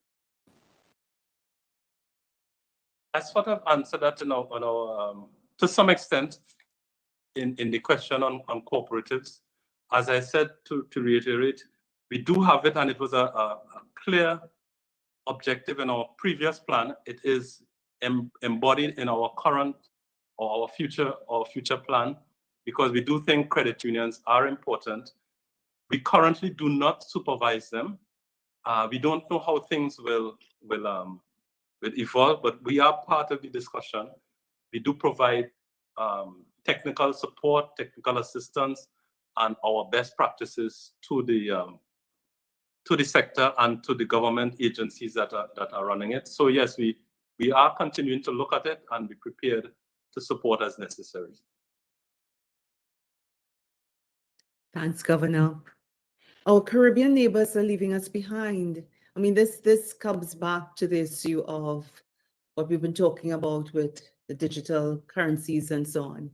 I sort of answered that to some extent in the question on cooperatives. As I said, to reiterate, we do have it, and it was a clear objective in our previous plan. It is embodied in our current or our future plan, because we do think credit unions are important. We currently do not supervise them. We don't know how things will evolve, but we are part of the discussion. We do provide technical support, technical assistance, and our best practices to the sector and to the government agencies that are running it. So yes, we are continuing to look at it and be prepared to support as necessary. Thanks, Governor. Our Caribbean neighbors are leaving us behind. I mean, this comes back to the issue of what we've been talking about with the digital currencies and so on.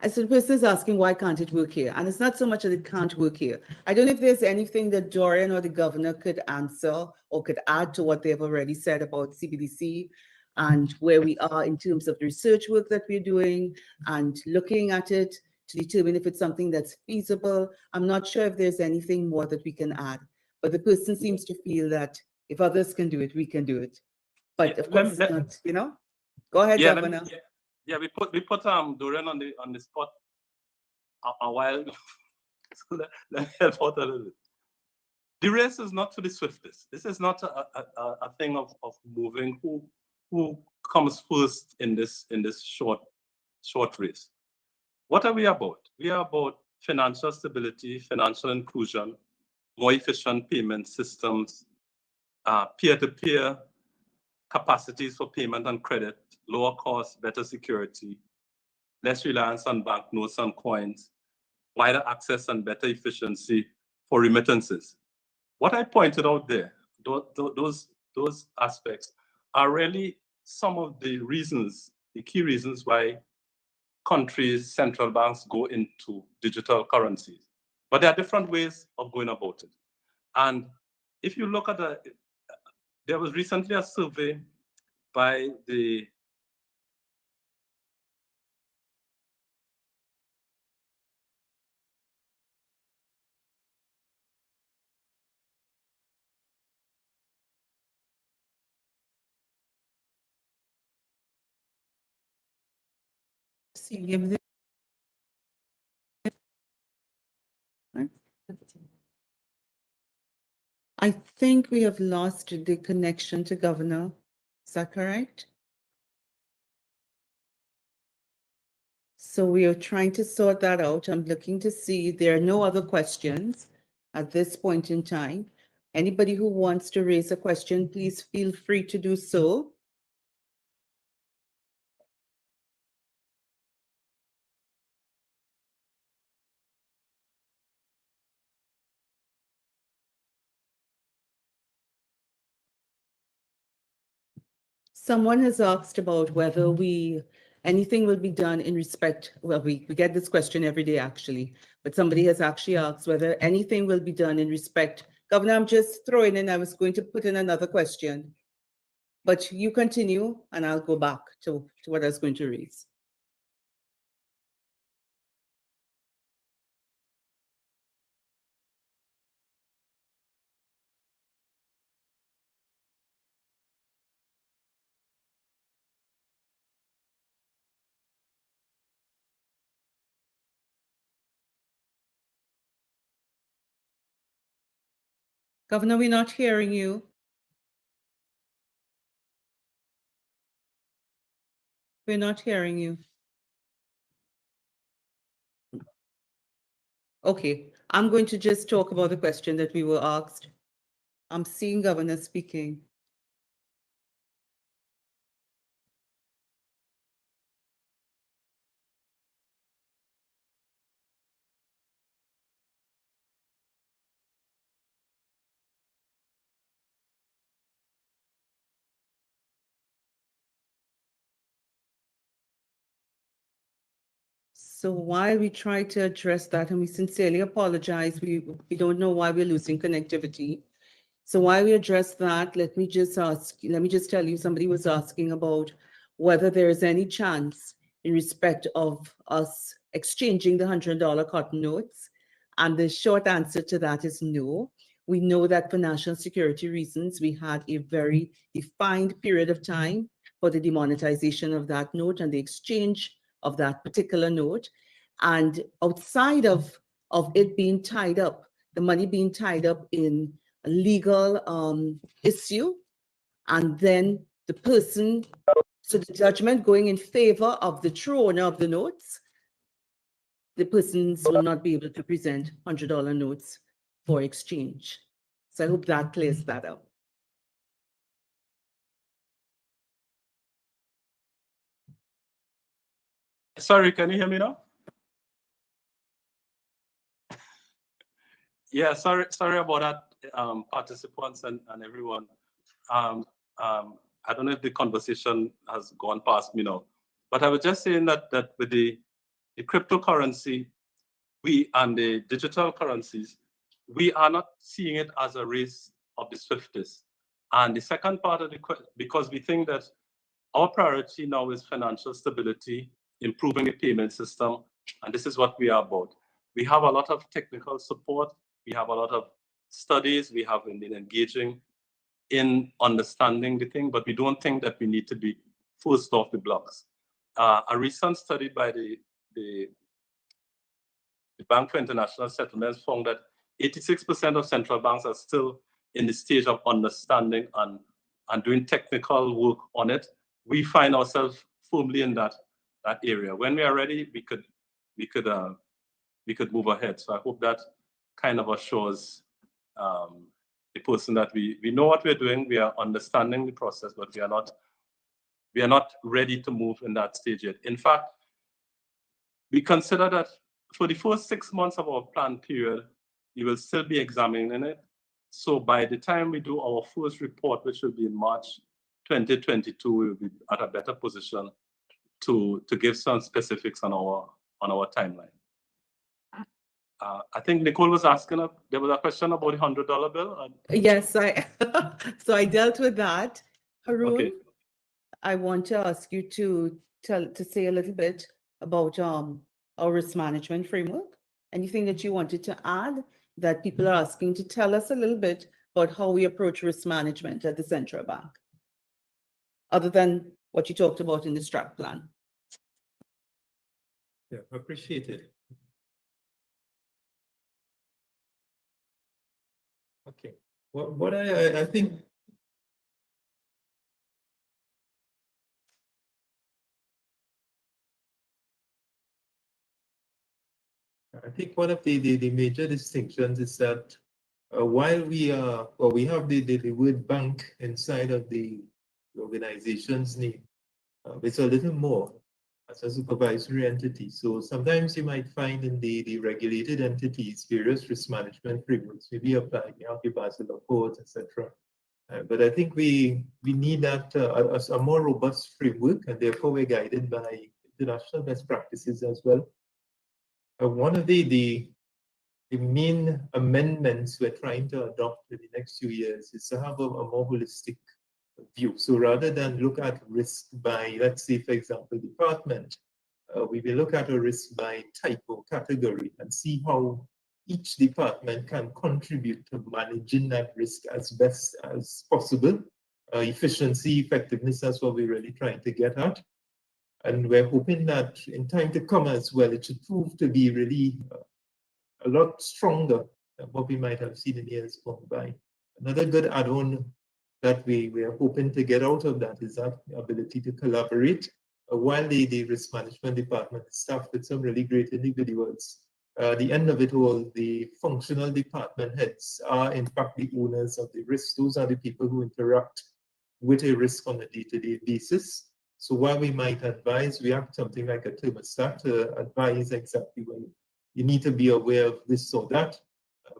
As the person is asking, why can't it work here? And it's not so much that it can't work here. I don't know if there's anything that Dorian or the governor could answer or could add to what they've already said about CBDC and where we are in terms of the research work that we're doing and looking at it to determine if it's something that's feasible. I'm not sure if there's anything more that we can add, but the person seems to feel that if others can do it, we can do it. But of course, it's not, you know? Go ahead, Governor. Yeah, we put Dorian on the spot a while. So let me help out a little bit. The race is not to the swiftest. This is not a thing of moving who comes first in this short race. What are we about? We are about financial stability, financial inclusion, more efficient payment systems, peer-to-peer capacities for payment and credit, lower cost, better security, less reliance on banknotes and coins, wider access and better efficiency for remittances. What I pointed out there, those aspects are really some of the reasons, the key reasons why countries' central banks go into digital currencies. But there are different ways of going about it. And if you look at there was recently a survey by the Give the- I think we have lost the connection to Governor. Is that correct? So we are trying to sort that out. I'm looking to see there are no other questions at this point in time. Anybody who wants to raise a question, please feel free to do so. Someone has asked about whether anything will be done in respect, well, we get this question every day actually, but somebody has actually asked whether anything will be done in respect. Governor, I'm just throwing in, I was going to put in another question, but you continue and I'll go back to what I was going to raise. Governor, we're not hearing you. We're not hearing you. Okay, I'm going to just talk about the question that we were asked. I'm seeing Governor speaking. So while we try to address that, and we sincerely apologize, we don't know why we're losing connectivity. So while we address that, let me just tell you, somebody was asking about whether there is any chance in respect of us exchanging the $100 cotton notes. And the short answer to that is no. We know that for national security reasons, we had a very defined period of time for the demonetization of that note and the exchange of that particular note. And outside of it being tied up, the money being tied up in a legal issue, and then the person, so the judgment going in favor of the true owner of the notes, the persons will not be able to present $100 notes for exchange. So I hope that clears that up. Sorry, can you hear me now? Yeah, sorry about that, participants and everyone. I don't know if the conversation has gone past me now, but I was just saying that with the cryptocurrency, and the digital currencies, we are not seeing it as a race of the swiftest. And the second part of the question, because we think that our priority now is financial stability, improving the payment system, and this is what we are about. We have a lot of technical support. We have a lot of studies. We have been engaging in understanding the thing, but we don't think that we need to be first off the blocks. A recent study by the Bank for International Settlements found that 86% of central banks are still in the stage of understanding and doing technical work on it. We find ourselves firmly in that area. When we are ready, we could move ahead. So I hope that kind of assures person that we know what we're doing, we are understanding the process, but we are not ready to move in that stage yet. In fact, we consider that for the first 6 months of our plan period, we will still be examining it. So by the time we do our first report, which will be in March 2022, we will be at a better position to give some specifics on our timeline. I think Nicole was asking, there was a question about the $100 bill. Yes, so I dealt with that. Haroon, Okay. I want to ask you to say a little bit about our risk management framework. Anything that you wanted to add that people are asking to tell us a little bit about how we approach risk management at the Central Bank, other than what you talked about in the strat plan? Yeah, appreciate it. Okay. What I think one of the major distinctions is that while we have the word bank inside of the organization's name, it's a little more as a supervisory entity. So sometimes you might find in the regulated entities various risk management frameworks may be applied, you have the Basel Accord, etc. But I think we need that a more robust framework, and therefore we're guided by international best practices as well. One of the main amendments we're trying to adopt in the next few years is to have a more holistic view. So rather than look at risk by, let's say, for example, department, we will look at a risk by type or category and see how each department can contribute to managing that risk as best as possible. Efficiency, effectiveness, that's what we're really trying to get at. And we're hoping that in time to come as well, it should prove to be really a lot stronger than what we might have seen in years gone by. Another good add-on that we are hoping to get out of that is that ability to collaborate. While the risk management department is staffed with some really great individuals, the end of it all, the functional department heads are in fact the owners of the risk. Those are the people who interact with a risk on a day-to-day basis. So while we might advise, we have something like a thermostat to advise exactly when you need to be aware of this or that,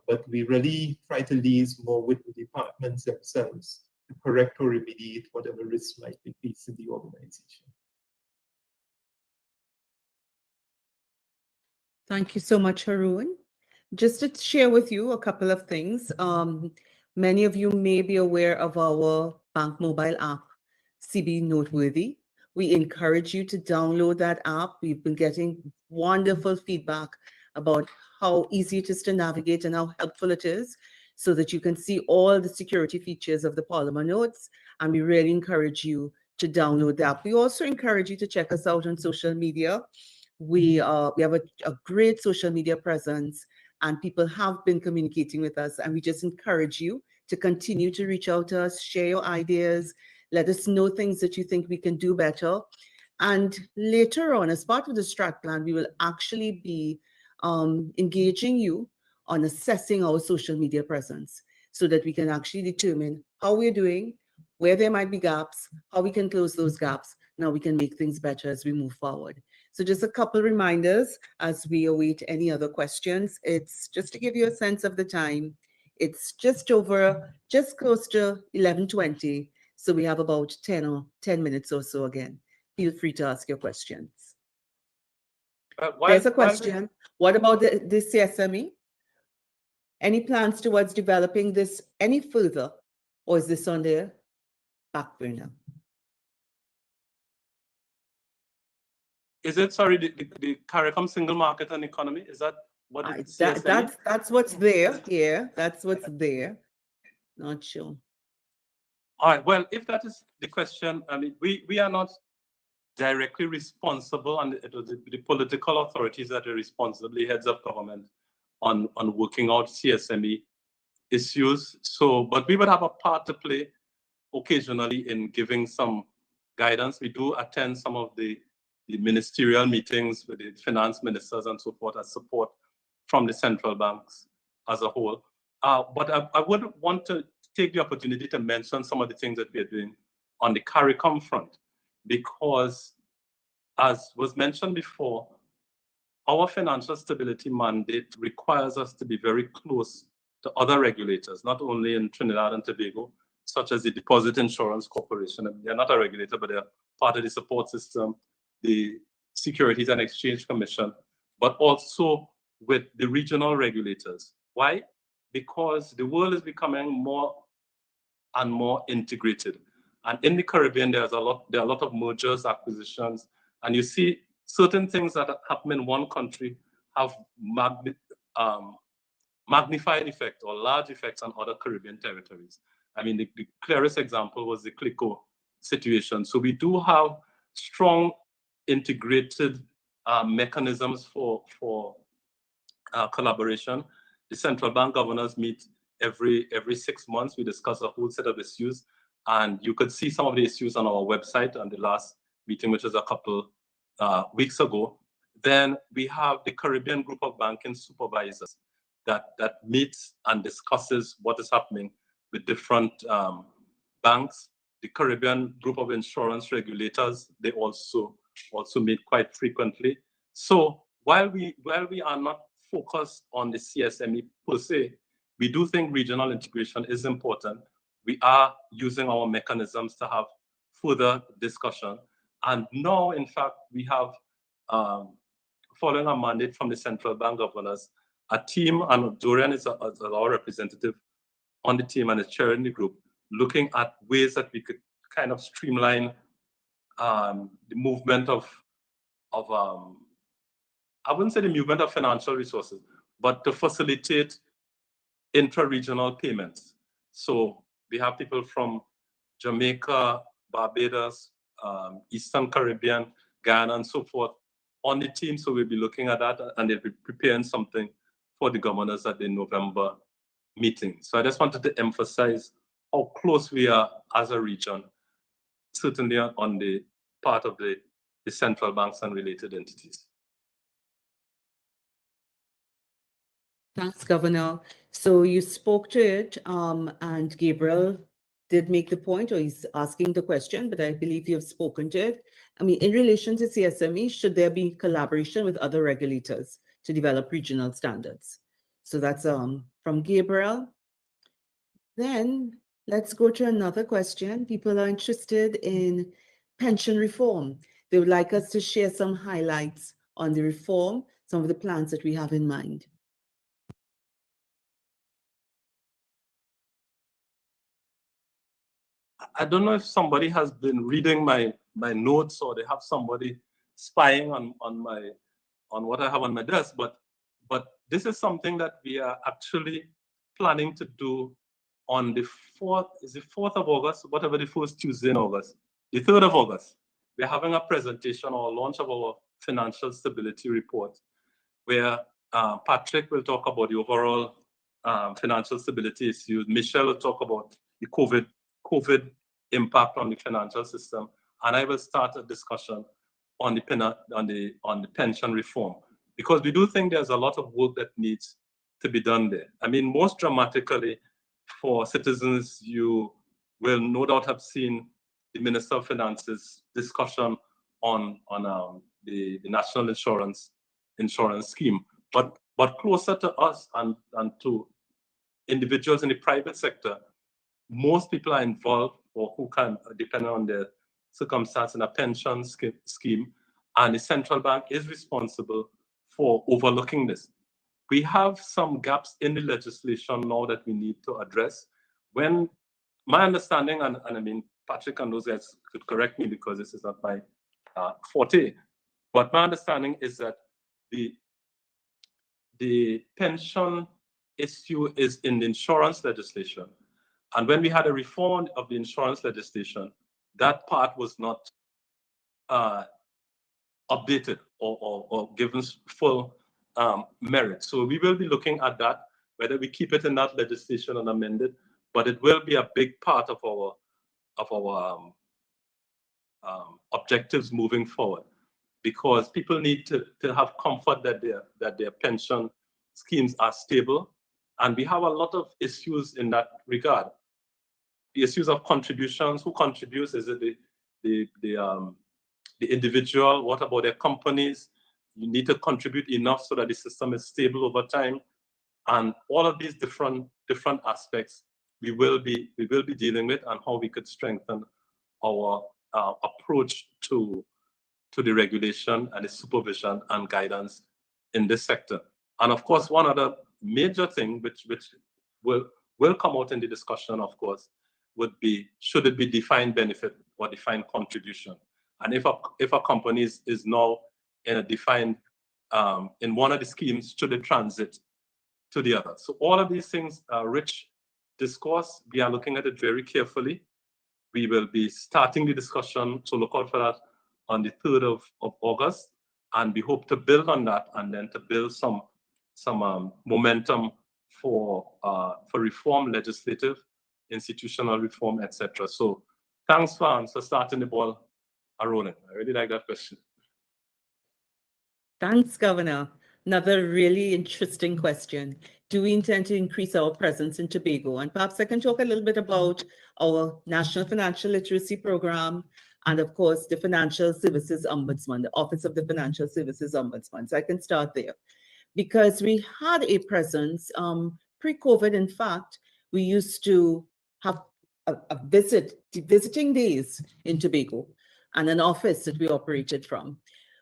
but we really try to liaise more with the departments themselves to correct or remediate whatever risks might be faced in the organization. Thank you so much, Haroon. Just to share with you a couple of things. Many of you may be aware of our bank mobile app, CB Noteworthy. We encourage you to download that app. We've been getting wonderful feedback about how easy it is to navigate and how helpful it is, so that you can see all the security features of the Polymer Notes. And we really encourage you to download the app. We also encourage you to check us out on social media. We have a great social media presence, and people have been communicating with us, and we just encourage you to continue to reach out to us, share your ideas, let us know things that you think we can do better. And later on, as part of the strat plan, we will actually be engaging you on assessing our social media presence, so that we can actually determine how we're doing, where there might be gaps, how we can close those gaps. Now we can make things better as we move forward. So just a couple reminders as we await any other questions. It's just to give you a sense of the time. It's just close to 11:20. So we have about 10 minutes or so again. Feel free to ask your questions. There's a question. What about the CSME? Any plans towards developing this any further, or is this on the back burner? Is it, sorry, the CARICOM single market and economy? Is that what it's That's what's there. Yeah, that's what's there. Not sure. All right, well, if that is the question, I mean, we are not directly responsible, and it was the political authorities that are responsible, the heads of government, on working out CSME issues. So, but we would have a part to play occasionally in giving some guidance. We do attend some of the ministerial meetings with the finance ministers and so forth, as support from the central banks as a whole. But I would want to take the opportunity to mention some of the things that we are doing on the CARICOM front, because as was mentioned before, our financial stability mandate requires us to be very close to other regulators, not only in Trinidad and Tobago, such as the Deposit Insurance Corporation. They're not a regulator, but they're part of the support system, the Securities and Exchange Commission, but also with the regional regulators. Why? Because the world is becoming more and more integrated. And in the Caribbean, there are a lot of mergers, acquisitions, and you see certain things that happen in one country have magnified effect or large effects on other Caribbean territories. I mean, the clearest example was the CLICO situation. So we do have strong integrated mechanisms for collaboration. The central bank governors meet every 6 months. We discuss a whole set of issues, and you could see some of the issues on our website on the last meeting, which was a couple weeks ago. Then we have the Caribbean Group of Banking Supervisors that meets and discusses what is happening with different banks. The Caribbean Group of Insurance Regulators, they also meet quite frequently. So while we are not focused on the CSME per se, we do think regional integration is important. We are using our mechanisms to have further discussion. And now, in fact, we have, following a mandate from the central bank governors, a team, and Dorian is our representative on the team and is chairing the group, looking at ways that we could kind of streamline the movement of I wouldn't say the movement of financial resources, but to facilitate intra-regional payments. So we have people from Jamaica, Barbados, Eastern Caribbean, Guyana, and so forth on the team. So we'll be looking at that, and they'll be preparing something for the governors at the November meeting. So I just wanted to emphasize how close we are as a region, certainly on the part of the central banks and related entities. Thanks, Governor. So you spoke to it, and Gabriel did make the point, or he's asking the question, but I believe you've spoken to it. I mean, in relation to CSME, should there be collaboration with other regulators to develop regional standards? So that's from Gabriel. Then let's go to another question. People are interested in pension reform. They would like us to share some highlights on the reform, some of the plans that we have in mind. I don't know if somebody has been reading my notes, or they have somebody spying on what I have on my desk, but this is something that we are actually planning to do on the 4th, is the 4th of August, whatever the first Tuesday in August, the 3rd of August. We're having a presentation or launch of our financial stability report, where Patrick will talk about the overall financial stability issues. Michelle will talk about the COVID impact on the financial system, and I will start a discussion on the pension reform, because we do think there's a lot of work that needs to be done there. I mean, most dramatically for citizens, you will no doubt have seen the Minister of Finance's discussion on the national insurance scheme, but closer to us and to individuals in the private sector, most people are involved, or who can, depending on their circumstance, in a pension scheme, and the central bank is responsible for overlooking this. We have some gaps in the legislation now that we need to address. When my understanding, and I mean, Patrick and those guys could correct me because this is not my forte, but my understanding is that the pension issue is in the insurance legislation. And when we had a reform of the insurance legislation, that part was not updated or given full merit. So we will be looking at that, whether we keep it in that legislation and amend it, but it will be a big part of our objectives moving forward, because people need to have comfort that their pension schemes are stable And we have a lot of issues in that regard. The issues of contributions, who contributes? Is it the individual? What about their companies? You need to contribute enough so that the system is stable over time. And all of these different aspects we will be dealing with, and how we could strengthen our approach to the regulation and the supervision and guidance in this sector. And of course, one other major thing which will come out in the discussion, of course, would be, should it be defined benefit or defined contribution? And if a company is now in a defined, in one of the schemes, should it transit to the other? So all of these things are rich discourse. We are looking at it very carefully. We will be starting the discussion, so look out for that on the 3rd of August. And we hope to build on that, and then to build some momentum for reform, legislative, institutional reform, etc. So thanks for starting the ball rolling. I really like that question. Thanks, Governor. Another really interesting question. Do we intend to increase our presence in Tobago? And perhaps I can talk a little bit about our National Financial Literacy Program, and of course, the Financial Services Ombudsman, the Office of the Financial Services Ombudsman. So I can start there. Because we had a presence pre-COVID. In fact, we used to have visiting days in Tobago, and an office that we operated from.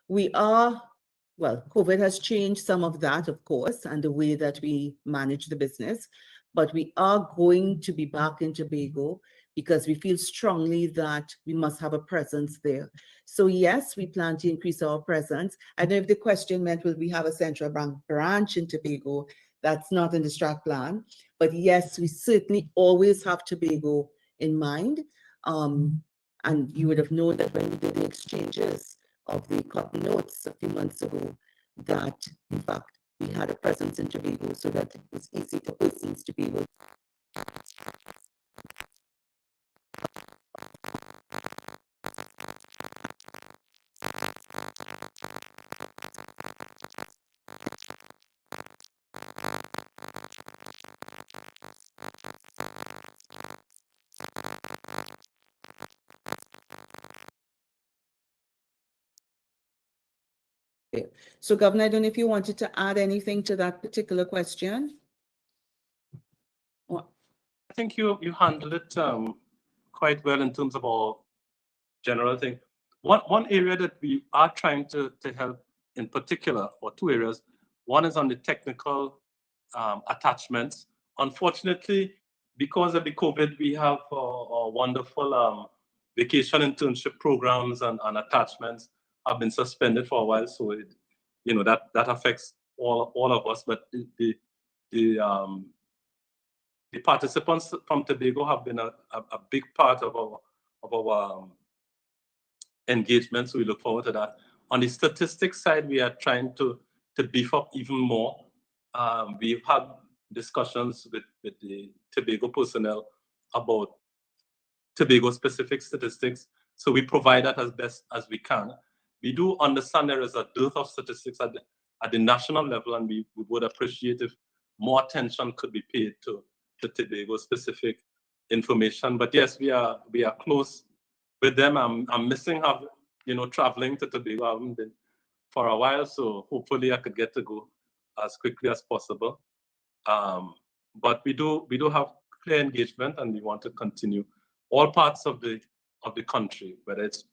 Well, COVID has changed some of that, of course, and the way that we manage the business, but we are going to be back in Tobago because we feel strongly that we must have a presence there. So yes, we plan to increase our presence. I know if the question meant, will we have a central bank branch in Tobago? That's not in the strat plan, but yes, we certainly always have Tobago in mind. And you would have known that when we did the exchanges of the cotton notes a few months ago, that in fact we had a presence in Tobago, so that it was easy for persons to be able So, Governor, I don't know if you wanted to add anything to that particular question. I think you handled it quite well in terms of our general thing. One area that we are trying to help in particular, or two areas. One is on the technical attachments. Unfortunately, because of the COVID, we have a wonderful vacation internship programs and attachments have been suspended for a while. So that affects all of us. But the participants from Tobago have been a big part of our engagement. So we look forward to that. On the statistics side, we are trying to beef up even more. We've had discussions with the Tobago personnel about Tobago-specific statistics. So we provide that as best as we can. We do understand there is a dearth of statistics at the national level, and we would appreciate if more attention could be paid to Tobago-specific information. But yes, we are close with them. I'm missing traveling to Tobago. I haven't been for a while, so hopefully I could get to go as quickly as possible. But we do have clear engagement, and we want to continue all parts of the country, whether it's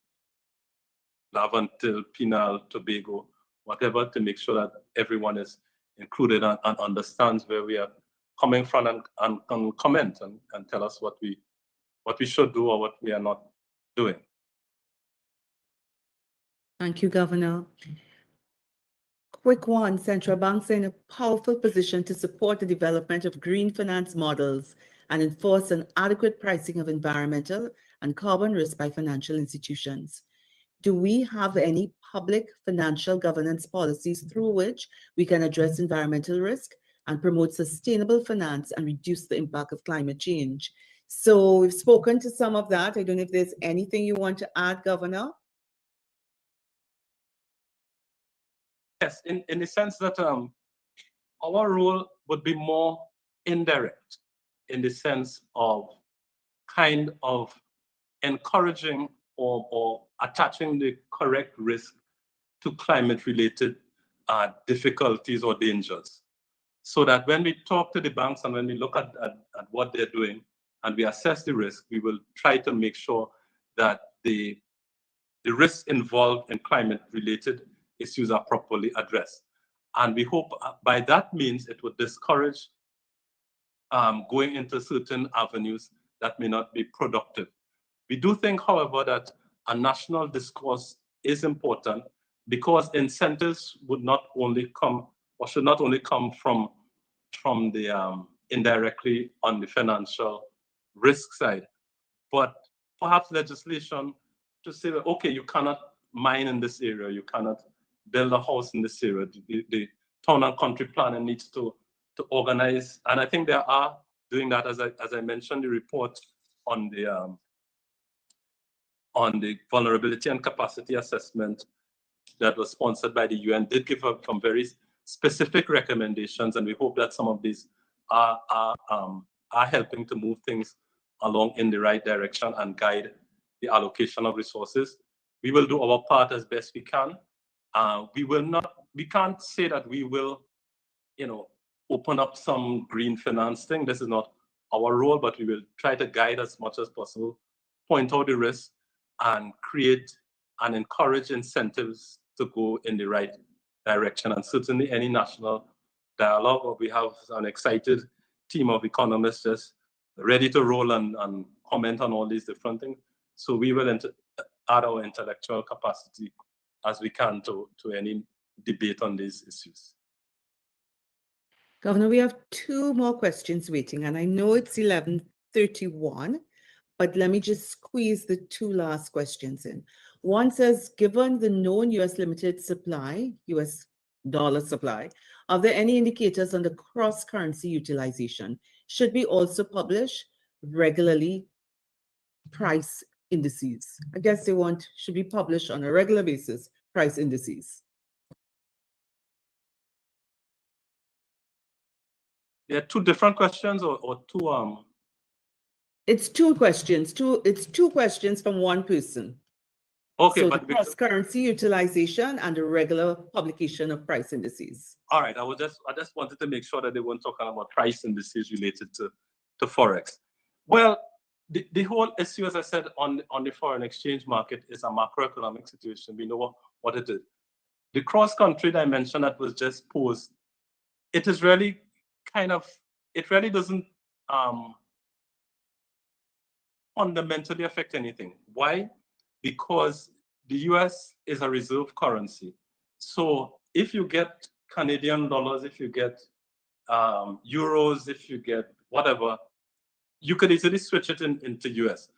Laventille, Pinal, Tobago, whatever, to make sure that everyone is included and understands where we are coming from, and can comment and tell us what we should do or what we are not doing. Thank you, Governor. Quick one, central banks are in a powerful position to support the development of green finance models and enforce an adequate pricing of environmental and carbon risk by financial institutions. Do we have any public financial governance policies through which we can address environmental risk and promote sustainable finance and reduce the impact of climate change? So we've spoken to some of that. I don't know if there's anything you want to add, Governor. Yes, in the sense that our role would be more indirect in the sense of kind of encouraging or attaching the correct risk to climate-related difficulties or dangers. So that when we talk to the banks and when we look at what they're doing and we assess the risk, we will try to make sure that the risks involved in climate-related issues are properly addressed. And we hope by that means it would discourage going into certain avenues that may not be productive. We do think, however, that a national discourse is important because incentives would not only come or should not only come from the indirectly on the financial risk side, but perhaps legislation to say that, okay, you cannot mine in this area, you cannot build a house in this area. The town and country planning needs to organize, and I think they are doing that. As I mentioned, the report on the vulnerability and capacity assessment that was sponsored by the UN did give up some very specific recommendations, and we hope that some of these are helping to move things along in the right direction and guide the allocation of resources. We will do our part as best we can. We can't say that we will, open up some green finance thing. This is not our role, but we will try to guide as much as possible, point out the risks, and create and encourage incentives to go in the right direction. And certainly any national dialogue, we have an excited team of economists just ready to roll and comment on all these different things. So we will add our intellectual capacity as we can to any debate on these issues. Governor, we have two more questions waiting, and I know it's 11:31, but let me just squeeze the two last questions in. One says, given the known U.S. limited supply, U.S. dollar supply, are there any indicators on the cross-currency utilization? Should we also publish regularly price indices? I guess they should be published on a regular basis, price indices. There are two different questions or two It's two questions. It's two questions from one person. Okay, So but the cross-currency utilization and the regular publication of price indices. All right, I just wanted to make sure that they weren't talking about price indices related to Forex. Well, the whole issue, as I said, on the foreign exchange market is a macroeconomic situation. We know what it is. The cross-country dimension that was just posed, it is really it really doesn't fundamentally affect anything. Why? Because the US is a reserve currency. So if you get Canadian dollars, if you get euros, if you get whatever, you could easily switch it into US.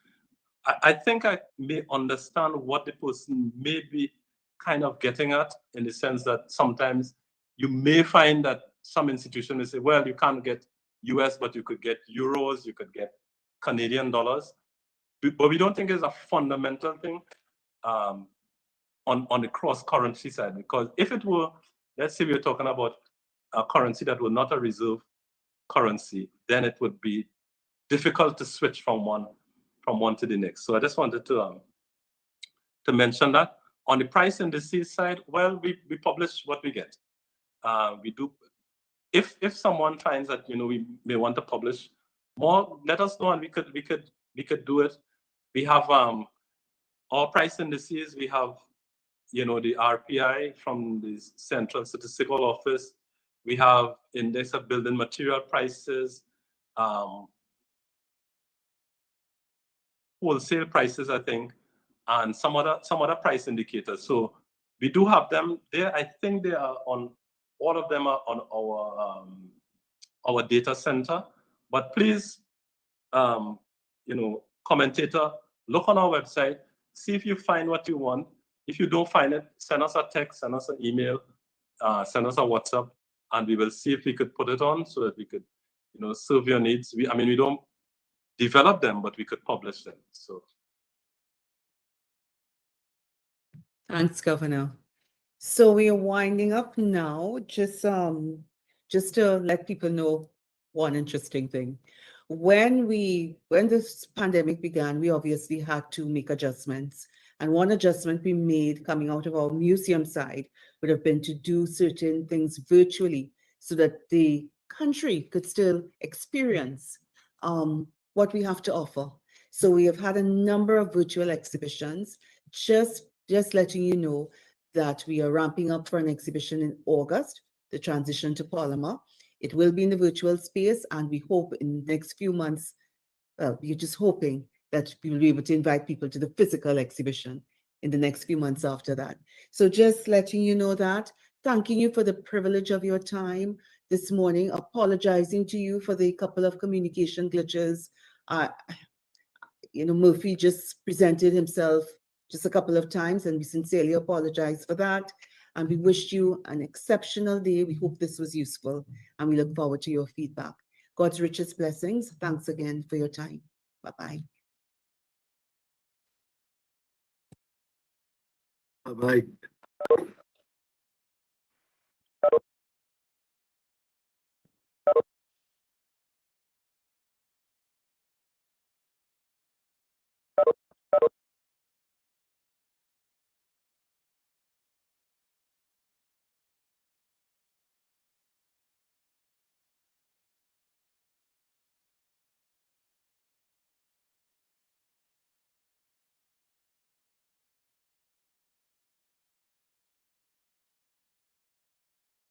I think I may understand what the person may be kind of getting at, in the sense that sometimes you may find that some institution may say, well, you can't get US, but you could get euros, you could get Canadian dollars. But we don't think it's a fundamental thing on the cross-currency side, because if it were, let's say we were talking about a currency that was not a reserve currency, then it would be difficult to switch from one to the next. So I just wanted to mention that. On the price indices side, well, we publish what we get. We do. If someone finds that we may want to publish more, let us know and we could do it. We have our price indices. We have the RPI from the Central Statistical Office. We have index of building material prices, wholesale prices, I think, and some other price indicators. So we do have them there. I think they are on, all of them are on our data center. But please, commentator, look on our website, see if you find what you want. If you don't find it, send us a text, send us an email, send us a WhatsApp, and we will see if we could put it on so that we could, serve your needs. We don't develop them, but we could publish them. So. Thanks, Governor. So we are winding up now. Just to let people know, one interesting thing. When this pandemic began, we obviously had to make adjustments. And one adjustment we made coming out of our museum side would have been to do certain things virtually so that the country could still experience what we have to offer. So we have had a number of virtual exhibitions. Just letting you know that we are ramping up for an exhibition in August, the transition to polymer. It will be in the virtual space, and we hope in the next few months, we're just hoping that we will be able to invite people to the physical exhibition in the next few months after that. So just letting you know that, thanking you for the privilege of your time this morning, apologizing to you for the couple of communication glitches. Murphy just presented himself just a couple of times, and we sincerely apologize for that. And we wish you an exceptional day. We hope this was useful, and we look forward to your feedback. God's richest blessings. Thanks again for your time. Bye-bye. Bye-bye.